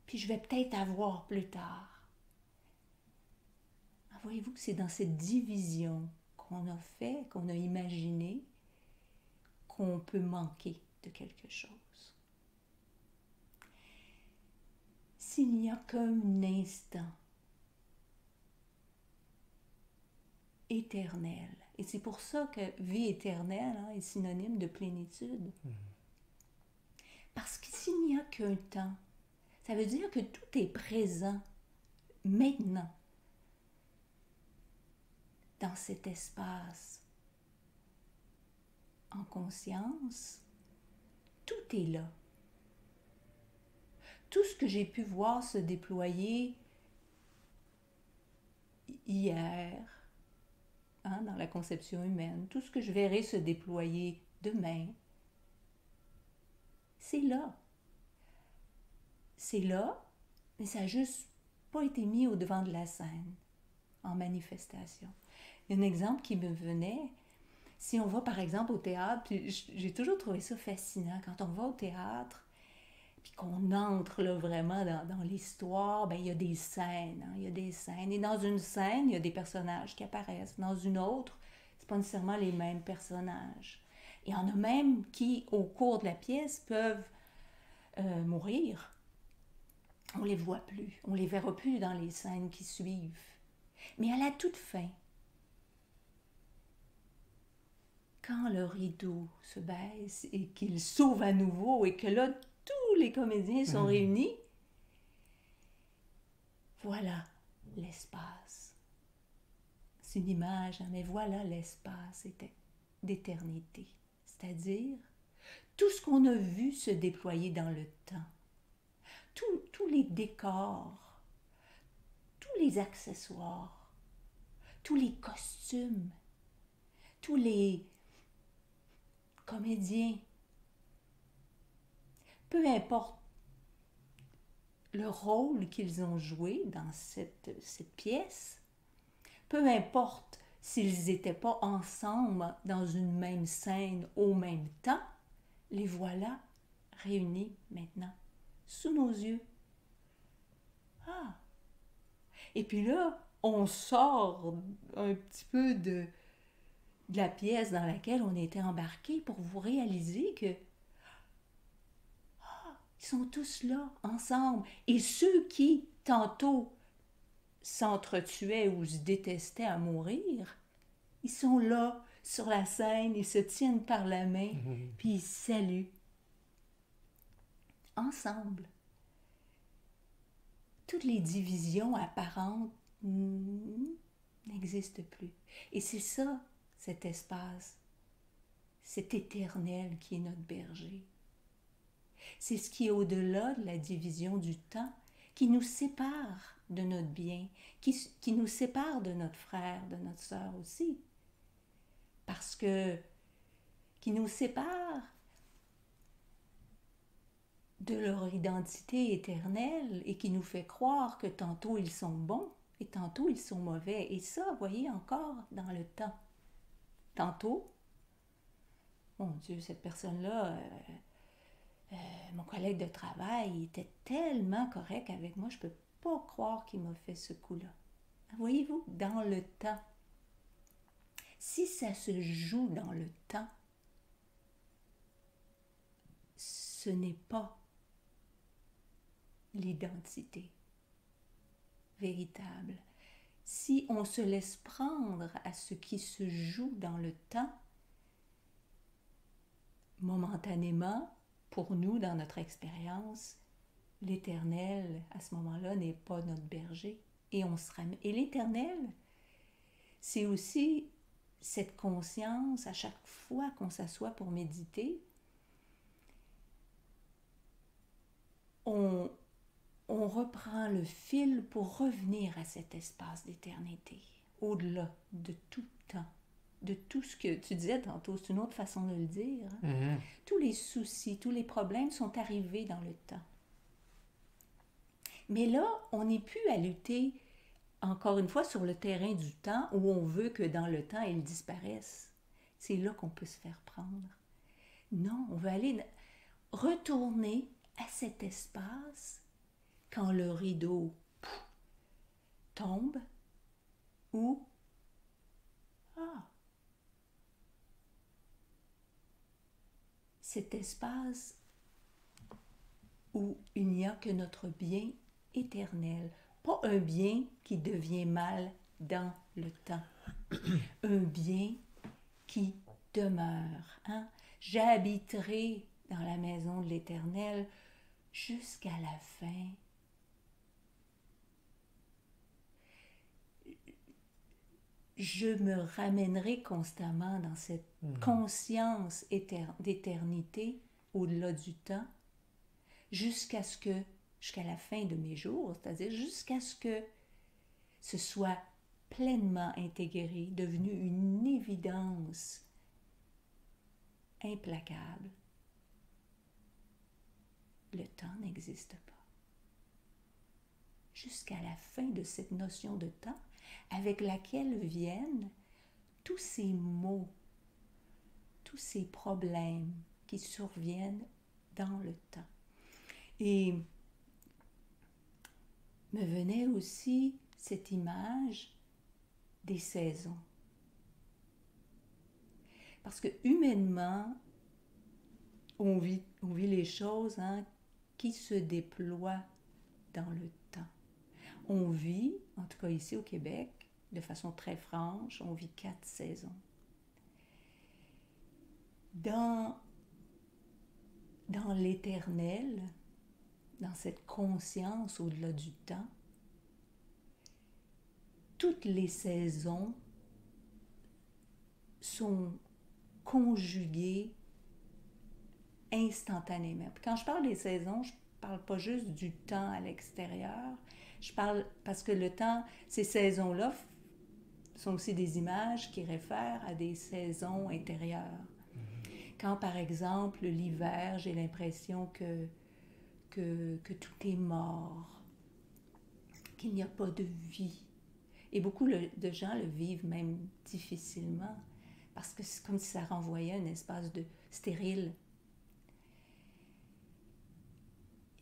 puis je vais peut-être avoir plus tard. Voyez-vous que c'est dans cette division qu'on a fait, qu'on a imaginé, qu'on peut manquer de quelque chose. S'il n'y a qu'un instant éternel, et c'est pour ça que vie éternelle est synonyme de plénitude. Parce que s'il n'y a qu'un temps, ça veut dire que tout est présent maintenant dans cet espace en conscience. Tout est là. Tout ce que j'ai pu voir se déployer hier, dans la conception humaine, tout ce que je verrai se déployer demain, c'est là. C'est là, mais ça n'a juste pas été mis au devant de la scène, en manifestation. Il y a un exemple qui me venait, si on va par exemple au théâtre, puis j'ai toujours trouvé ça fascinant, quand on va au théâtre, puis qu'on entre là, vraiment dans l'histoire, ben, il y a des scènes, il y a des scènes. Et dans une scène, il y a des personnages qui apparaissent. Dans une autre, c'est pas nécessairement les mêmes personnages. Il y en a même qui, au cours de la pièce, peuvent mourir. On les voit plus, on les verra plus dans les scènes qui suivent. Mais à la toute fin, quand le rideau se baisse et qu'il s'ouvre à nouveau et que là, tous les comédiens sont réunis, voilà l'espace. C'est une image, mais voilà l'espace d'éternité. C'est-à-dire tout ce qu'on a vu se déployer dans le temps. Tous les décors, tous les accessoires, tous les costumes, tous les comédiens, peu importe le rôle qu'ils ont joué dans cette pièce, peu importe s'ils n'étaient pas ensemble dans une même scène au même temps, les voilà réunis maintenant, sous nos yeux. Et puis là, on sort un petit peu de la pièce dans laquelle on était embarqué pour vous réaliser que ils sont tous là, ensemble. Et ceux qui, tantôt, s'entretuaient ou se détestaient à mourir, ils sont là, sur la scène, ils se tiennent par la main, puis ils saluent. Ensemble. Toutes les divisions apparentes n'existent plus. Et c'est ça, cet espace, cet éternel qui est notre berger. C'est ce qui est au-delà de la division du temps, qui nous sépare de notre bien, qui nous sépare de notre frère, de notre sœur aussi. Parce que, qui nous sépare de leur identité éternelle et qui nous fait croire que tantôt ils sont bons et tantôt ils sont mauvais. Et ça, voyez, encore dans le temps. Tantôt, mon Dieu, cette personne-là, mon collègue de travail, il était tellement correct avec moi, je ne peux pas croire qu'il m'a fait ce coup-là. Voyez-vous, dans le temps, si ça se joue dans le temps, ce n'est pas l'identité véritable. Si on se laisse prendre à ce qui se joue dans le temps, momentanément, pour nous, dans notre expérience, l'Éternel, à ce moment-là, n'est pas notre berger. et on se ramène. Et l'éternel, c'est aussi cette conscience, à chaque fois qu'on s'assoit pour méditer, on reprend le fil pour revenir à cet espace d'éternité, au-delà de tout temps, de tout ce que tu disais tantôt, c'est une autre façon de le dire. Hein? Tous les soucis, tous les problèmes sont arrivés dans le temps. Mais là, on n'est plus à lutter, encore une fois, sur le terrain du temps où on veut que dans le temps, il disparaisse. C'est là qu'on peut se faire prendre. Non, on veut aller retourner à cet espace quand le rideau tombe ou cet espace où il n'y a que notre bien éternel, pas un bien qui devient mal dans le temps, un bien qui demeure. Hein? J'habiterai dans la maison de l'Éternel jusqu'à la fin. Je me ramènerai constamment dans cette conscience d'éternité au-delà du temps, jusqu'à la fin de mes jours, c'est-à-dire jusqu'à ce que ce soit pleinement intégré, devenu une évidence implacable. Le temps n'existe pas. Jusqu'à la fin de cette notion de temps, avec laquelle viennent tous ces maux, tous ces problèmes qui surviennent dans le temps. Et me venait aussi cette image des saisons. Parce que humainement, on vit les choses qui se déploient dans le temps. On vit, en tout cas ici au Québec, de façon très franche, on vit 4 saisons. Dans l'éternel, dans cette conscience au-delà du temps, toutes les saisons sont conjuguées instantanément. Puis quand je parle des saisons, je ne parle pas juste du temps à l'extérieur, je parle parce que le temps, ces saisons-là sont aussi des images qui réfèrent à des saisons intérieures. Quand, par exemple, l'hiver, j'ai l'impression que tout est mort, qu'il n'y a pas de vie. Et beaucoup de gens le vivent même difficilement, parce que c'est comme si ça renvoyait un espace de stérile.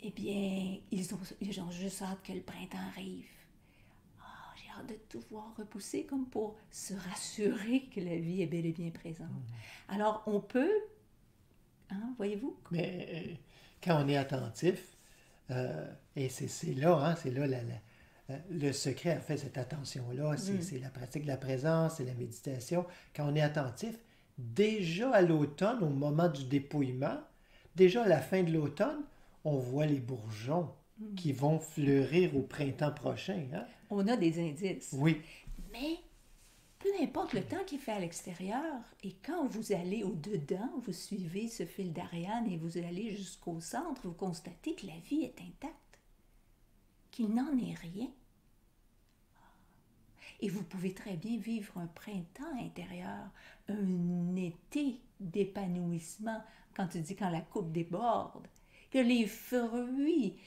Eh bien, ils ont juste hâte que le printemps arrive. J'ai hâte de tout voir repousser, comme pour se rassurer que la vie est bel et bien présente. Alors, on peut, voyez-vous? Mais quand on est attentif, et c'est là, c'est là le secret à faire cette attention-là, c'est la pratique de la présence, c'est la méditation. Quand on est attentif, déjà à l'automne, au moment du dépouillement, déjà à la fin de l'automne, on voit les bourgeons qui vont fleurir au printemps prochain. Hein? On a des indices. Oui. Mais peu importe le temps qu'il fait à l'extérieur, et quand vous allez au-dedans, vous suivez ce fil d'Ariane et vous allez jusqu'au centre, vous constatez que la vie est intacte, qu'il n'en est rien. Et vous pouvez très bien vivre un printemps intérieur, un été d'épanouissement, quand tu dis quand la coupe déborde, que les fruits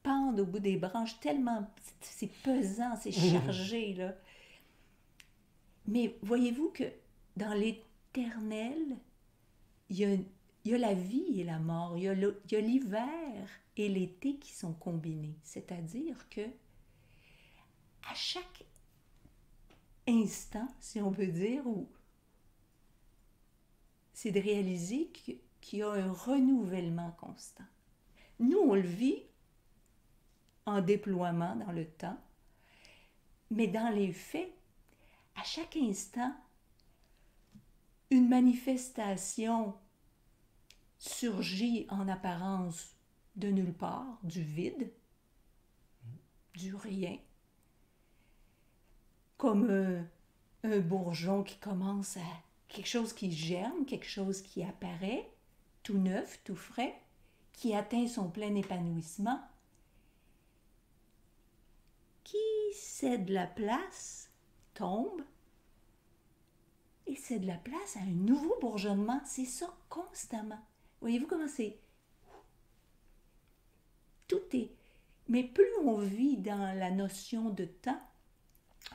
pendent au bout des branches tellement, c'est pesant, c'est chargé, là. Mais voyez-vous que dans l'éternel, il y a la vie et la mort, il y a l'hiver et l'été qui sont combinés. C'est-à-dire que à chaque instant, si on peut dire, c'est de réaliser qu'il y a un renouvellement constant. Nous, on le vit en déploiement dans le temps, mais dans les faits, à chaque instant, une manifestation surgit en apparence de nulle part, du vide, du rien. comme un bourgeon qui commence à... quelque chose qui germe, quelque chose qui apparaît, tout neuf, tout frais, qui atteint son plein épanouissement, qui cède la place, tombe, et cède la place à un nouveau bourgeonnement. C'est ça constamment. Voyez-vous comment c'est? Tout est... Mais plus on vit dans la notion de temps,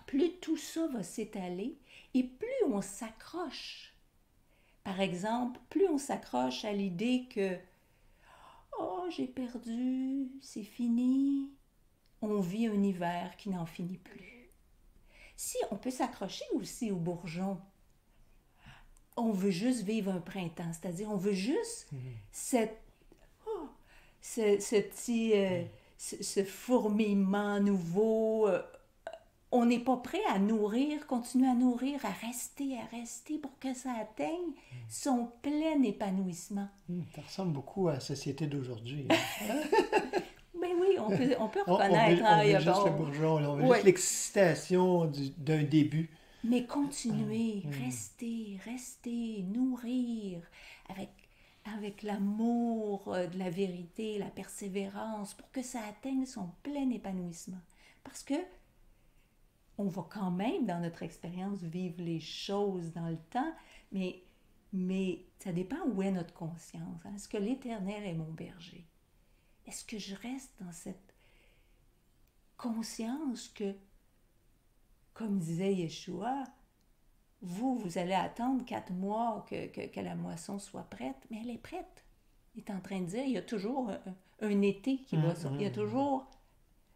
plus tout ça va s'étaler et plus on s'accroche. Par exemple, plus on s'accroche à l'idée que « Oh, j'ai perdu, c'est fini », on vit un hiver qui n'en finit plus. Si on peut s'accrocher aussi au bourgeon, on veut juste vivre un printemps, c'est-à-dire on veut juste ce petit ce fourmillement nouveau. On n'est pas prêt à nourrir, continuer à nourrir, à rester pour que ça atteigne son plein épanouissement. Ça ressemble beaucoup à la société d'aujourd'hui. Ben oui, on peut reconnaître. On veut juste le bourgeon, on veut juste l'excitation d'un début. Mais continuer, rester, nourrir avec l'amour de la vérité, la persévérance, pour que ça atteigne son plein épanouissement. Parce que on va quand même, dans notre expérience, vivre les choses dans le temps, mais ça dépend où est notre conscience. Hein? Est-ce que l'Éternel est mon berger? Est-ce que je reste dans cette conscience que, comme disait Yeshua, vous allez attendre 4 mois que la moisson soit prête, mais elle est prête. Il est en train de dire, il y a toujours un été qui va sortir. Il y a toujours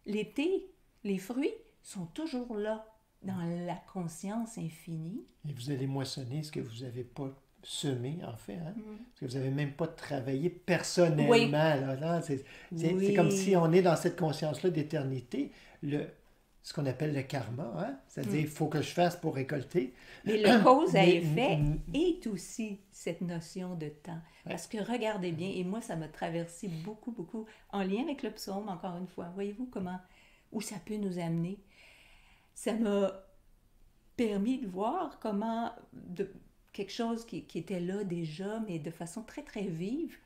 l'été, les fruits sont toujours là, dans la conscience infinie. Et vous allez moissonner ce que vous n'avez pas semé, en fait, hein? Parce que vous n'avez même pas travaillé personnellement. Oui. Là, c'est comme si on est dans cette conscience-là d'éternité, ce qu'on appelle le karma, hein? C'est-à-dire il faut que je fasse pour récolter. Mais le cause à effet est aussi cette notion de temps. Parce que regardez bien, et moi ça m'a traversé beaucoup, en lien avec le psaume, encore une fois. Voyez-vous où ça peut nous amener? Ça m'a permis de voir comment quelque chose qui était là déjà, mais de façon très, très vive,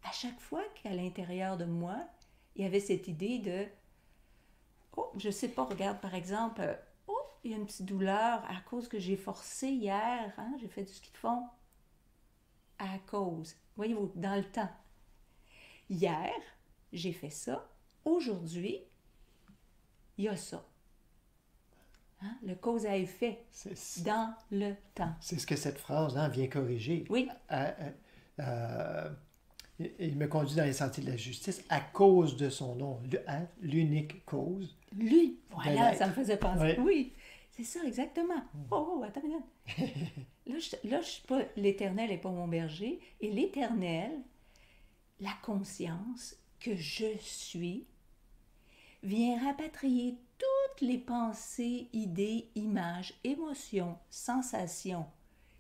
à chaque fois qu'à l'intérieur de moi, il y avait cette idée de « Oh, je sais pas, regarde, par exemple, il y a une petite douleur à cause que j'ai forcé hier, hein, j'ai fait du ski de fond. À cause. » Voyez-vous, dans le temps. Hier, j'ai fait ça. Aujourd'hui, il y a ça. Hein? Le cause à effet dans le temps. C'est ce que cette phrase vient corriger. Oui. Il me conduit dans les sentiers de la justice à cause de son nom, l'unique cause. Voilà, ça me faisait penser. Oui, c'est ça, exactement. Oh, attends une minute. Là, je suis pas, l'Éternel n'est pas mon berger, et l'Éternel, la conscience que je suis, vient rapatrier toutes les pensées, idées, images, émotions, sensations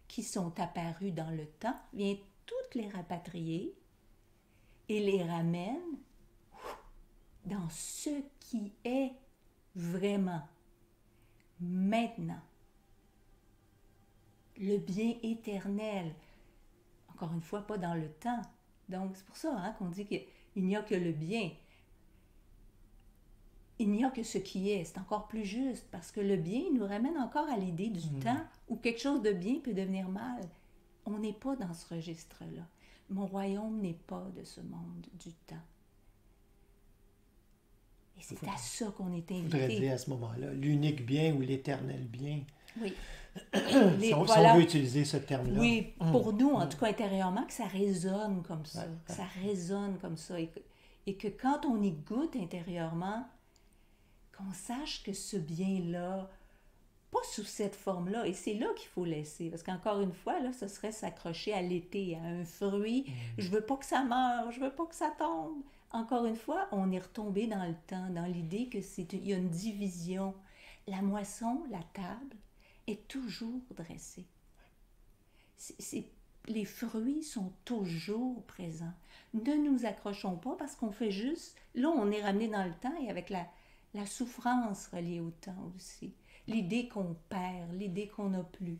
qui sont apparues dans le temps, vient toutes les rapatrier et les ramène dans ce qui est vraiment, maintenant. Le bien éternel. Encore une fois, pas dans le temps. Donc, c'est pour ça qu'on dit qu'il n'y a que le bien. Il n'y a que ce qui est. C'est encore plus juste, parce que le bien nous ramène encore à l'idée du temps où quelque chose de bien peut devenir mal. On n'est pas dans ce registre-là. Mon royaume n'est pas de ce monde du temps. Et c'est à ça qu'on est invité. Il faudrait dire à ce moment-là, l'unique bien ou l'éternel bien. Oui. Si on veut utiliser ce terme-là. Oui, pour nous, en tout cas intérieurement, que ça résonne comme ça. Que ça résonne comme ça. Et que quand on y goûte intérieurement, qu'on sache que ce bien-là, pas sous cette forme-là, et c'est là qu'il faut laisser, parce qu'encore une fois, là, ce serait s'accrocher à l'été, à un fruit, je veux pas que ça meure, je veux pas que ça tombe. Encore une fois, on est retombé dans le temps, dans l'idée que il y a une division. La moisson, la table, est toujours dressée. Les fruits sont toujours présents. Ne nous accrochons pas parce qu'on fait juste... Là, on est ramené dans le temps et avec la souffrance reliée au temps aussi. l'idée qu'on perd, l'idée qu'on n'a plus.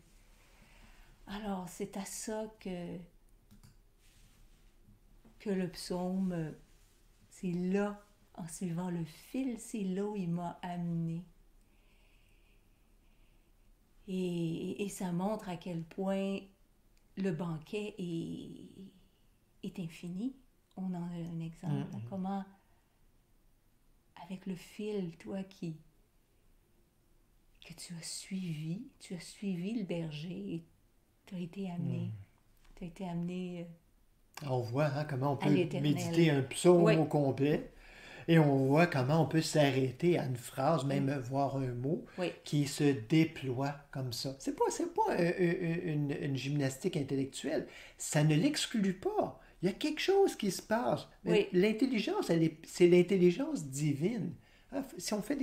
Alors, c'est à ça que le psaume, c'est là, en suivant le fil, c'est là où il m'a amené. Et ça montre à quel point le banquet est infini. On en a un exemple. Comment, avec le fil, toi que tu as suivi le berger et tu as été amené. Tu as été amené On voit comment on à peut l'éternel. méditer un psaume Oui. au complet. Et on voit comment on peut s'arrêter à une phrase, même voir un mot, Oui. qui se déploie comme ça. C'est pas une gymnastique intellectuelle. Ça ne l'exclut pas. Il y a quelque chose qui se passe. Oui. L'intelligence, c'est l'intelligence divine. Hein, si on fait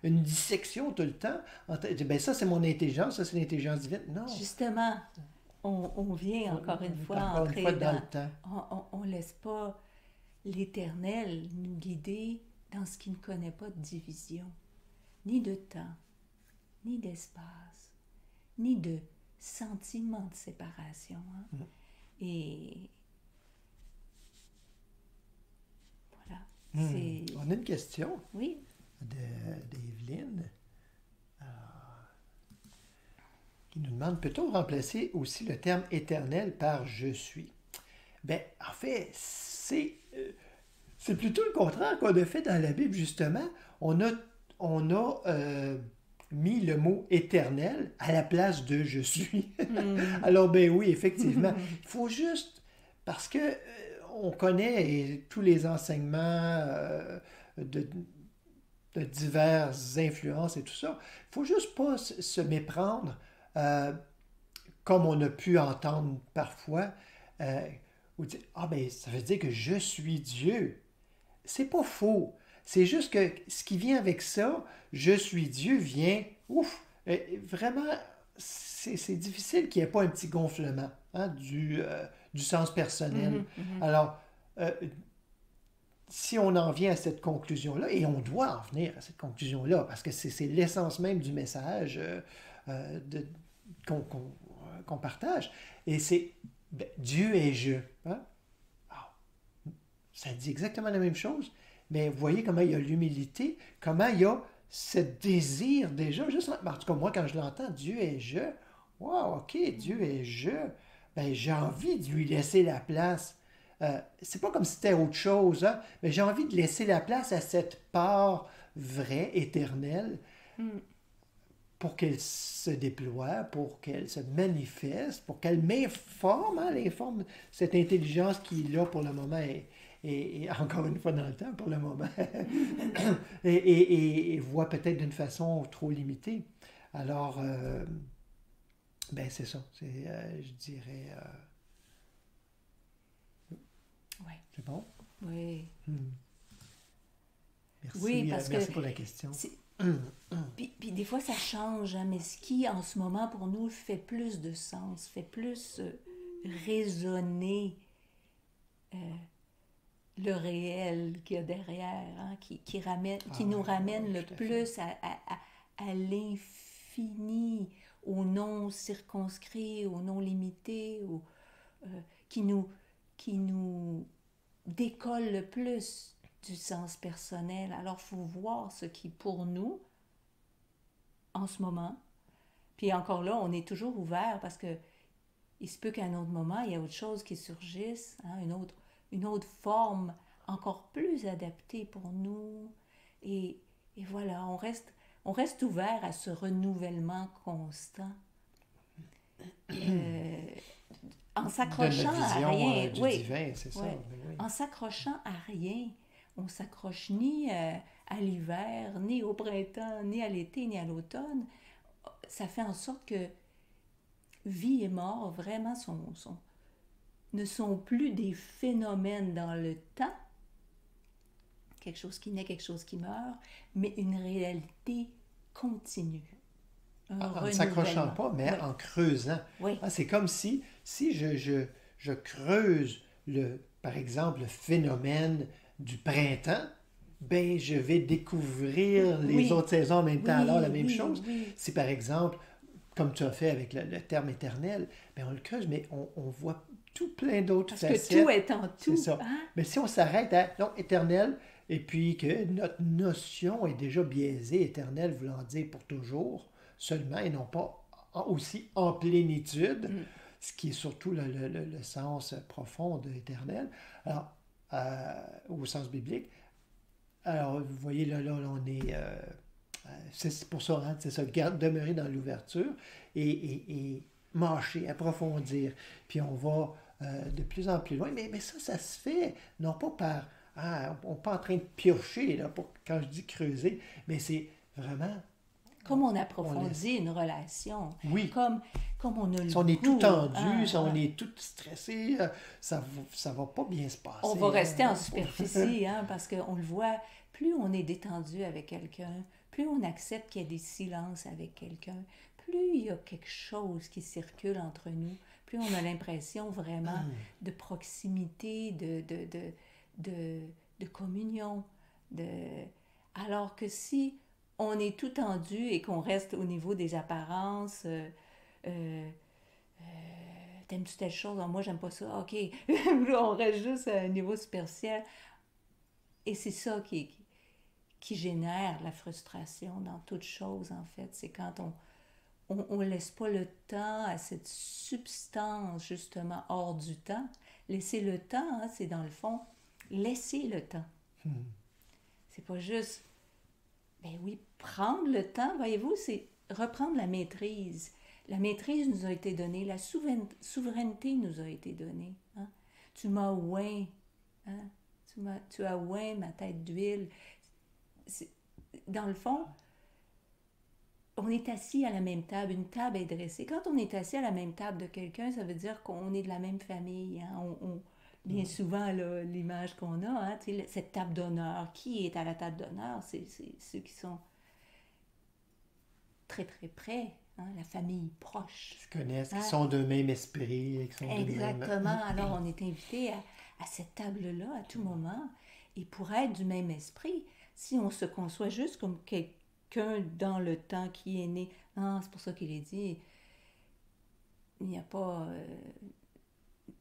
une dissection tout le temps, ben ça c'est mon intelligence, ça c'est l'intelligence divine. Non. Justement, on vient encore une fois Encore une entrer fois dans le temps. On laisse pas l'Éternel nous guider dans ce qui ne connaît pas de division, ni de temps, ni d'espace, ni de sentiment de séparation. Hein? Et voilà. On a une question Oui. d'Evelyne qui nous demande, peut-on remplacer aussi le terme éternel par je suis? Ben, en fait, c'est plutôt le contraire qu'on a fait dans la Bible, justement. On a mis le mot éternel à la place de je suis. Alors, ben oui, effectivement. Il faut juste, parce que on connaît tous les enseignements de diverses influences et tout ça. Il faut juste pas se méprendre, comme on a pu entendre parfois, ou dire, ah ben ça veut dire que je suis Dieu. C'est pas faux. C'est juste que ce qui vient avec ça, je suis Dieu, vient, vraiment, c'est difficile qu'il n'y ait pas un petit gonflement du sens personnel. Alors, si on en vient à cette conclusion-là, et on doit en venir à cette conclusion-là, parce que c'est l'essence même du message qu'on partage, et c'est Dieu est je. Hein? Ça dit exactement la même chose, mais vous voyez comment il y a l'humilité, comment il y a ce désir déjà, juste en tout cas moi quand je l'entends, Dieu est je, wow, ok, Dieu est je, ben j'ai envie de lui laisser la place. C'est pas comme si c'était autre chose, hein, mais j'ai envie de laisser la place à cette part vraie, éternelle, pour qu'elle se déploie, pour qu'elle se manifeste, pour qu'elle m'informe, l'informe, cette intelligence qui est là pour le moment et encore une fois dans le temps pour le moment, et voit peut-être d'une façon trop limitée. Alors, ben c'est ça, je dirais... Oui. C'est bon? Oui. Merci, oui, parce merci que pour la question. Puis des fois, ça change, hein, mais ce qui, en ce moment, pour nous, fait plus de sens, fait plus résonner le réel qu'il y a derrière, hein, qui nous ramène le plus à l'infini, au non circonscrit, au non limité, qui nous décolle le plus du sens personnel. Alors, il faut voir ce qui, pour nous, en ce moment, puis encore là, on est toujours ouvert parce que il se peut qu'à un autre moment, il y a autre chose qui surgisse, hein, une autre forme encore plus adaptée pour nous. Et voilà, on reste ouvert à ce renouvellement constant. En s'accrochant à rien. Du oui, divin, c'est ça. oui. Oui. En s'accrochant à rien, on s'accroche ni à l'hiver, ni au printemps, ni à l'été, ni à l'automne. Ça fait en sorte que vie et mort vraiment ne sont plus des phénomènes dans le temps, quelque chose qui naît, quelque chose qui meurt, mais une réalité continue. En ne s'accrochant pas, mais en creusant. Oui. C'est comme si je creuse, par exemple, le phénomène du printemps, ben je vais découvrir les Oui, autres saisons en même temps. Alors, la oui, même oui, chose, oui. si par exemple, comme tu as fait avec le terme éternel, ben on le creuse, mais on voit tout plein d'autres Parce que tout facettes. est en C'est tout, ça. hein? Mais si on s'arrête à, non, éternel, et puis que notre notion est déjà biaisée, éternel voulant dire pour toujours seulement, et non pas aussi en plénitude, Mm. ce qui est surtout le sens profond de éternel, alors, au sens biblique. Alors, vous voyez, là on est... c'est pour ça, hein, c'est ça, demeurer dans l'ouverture et mâcher, approfondir. Puis on va de plus en plus loin. Mais ça se fait, non pas par... Ah, on n'est pas en train de piocher, là, quand je dis creuser, mais c'est vraiment... Comme on On laisse. approfondit une relation, Oui, comme on a le si on est tout goût, tendu, hein, si on hein. est tout stressé, ça va pas bien se passer. On va rester en Hein. superficie, hein, parce qu'on le voit, plus on est détendu avec quelqu'un, plus on accepte qu'il y a des silences avec quelqu'un, plus il y a quelque chose qui circule entre nous, plus on a l'impression vraiment de proximité, de communion. De... Alors que si on est tout tendu et qu'on reste au niveau des apparences, euh, t'aimes-tu telle chose? Ah, moi, j'aime pas ça. OK. On reste juste à un niveau superficiel. Et c'est ça qui génère la frustration dans toute chose, en fait. C'est quand on laisse pas le temps à cette substance, justement, hors du temps. Laisser le temps, hein, c'est dans le fond, laisser le temps. C'est pas juste, ben oui, prendre le temps, voyez-vous, c'est reprendre la maîtrise. La maîtrise nous a été donnée, la souveraineté nous a été donnée. Hein? Tu m'as oint, hein? Tu as oint ma tête d'huile. Dans le fond, on est assis à la même table, une table est dressée. Quand on est assis à la même table de quelqu'un, ça veut dire qu'on est de la même famille. Hein? Bien souvent, là, l'image qu'on a, hein, cette table d'honneur, qui est à la table d'honneur? C'est ceux qui sont très très près, hein, la famille proche. Qui se connaissent, qui Hein? sont d'un même esprit, qui sont de même... Exactement. Alors, on est invité à cette table-là à tout moment. Et pour être du même esprit, si on se conçoit juste comme quelqu'un dans le temps qui est né, non, c'est pour ça qu'il est dit, il n'y a pas...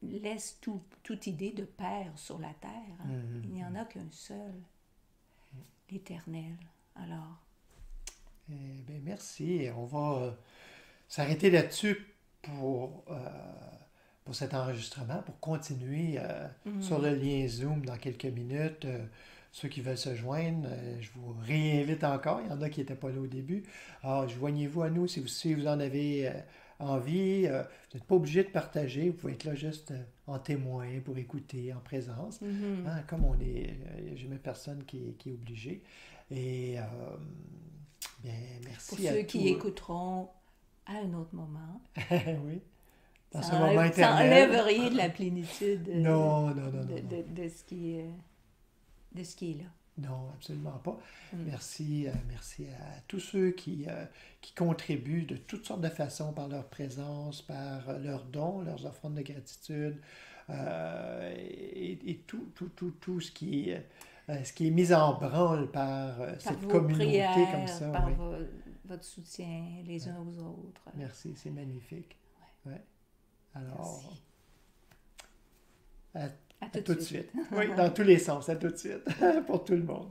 laisse toute idée de père sur la terre. Hein. Il n'y en a qu'un seul, l'Éternel. Alors... bien, merci. On va s'arrêter là-dessus pour cet enregistrement, pour continuer sur le lien Zoom dans quelques minutes. Ceux qui veulent se joindre, je vous réinvite encore. Il y en a qui n'étaient pas là au début. Alors, joignez-vous à nous si vous en avez envie. Vous n'êtes pas obligé de partager. Vous pouvez être là juste en témoin pour écouter en présence. Hein, comme on est, j'ai jamais personne qui est obligé. Et bien, merci pour à ceux tous. qui écouteront à un autre moment. Oui. Dans ce Ça moment enlève éternel. rien de la plénitude Non. de ce qui est là. Non, absolument pas. Merci à tous ceux qui contribuent de toutes sortes de façons par leur présence, par leurs dons, leurs offrandes de gratitude, et tout ce qui est mis en branle par cette vos communauté prières, comme ça. par Oui. votre soutien les uns aux autres. Merci, c'est magnifique. Ouais. Alors, Merci. à tout de suite. Oui, dans tous les sens, à tout de suite, pour tout le monde.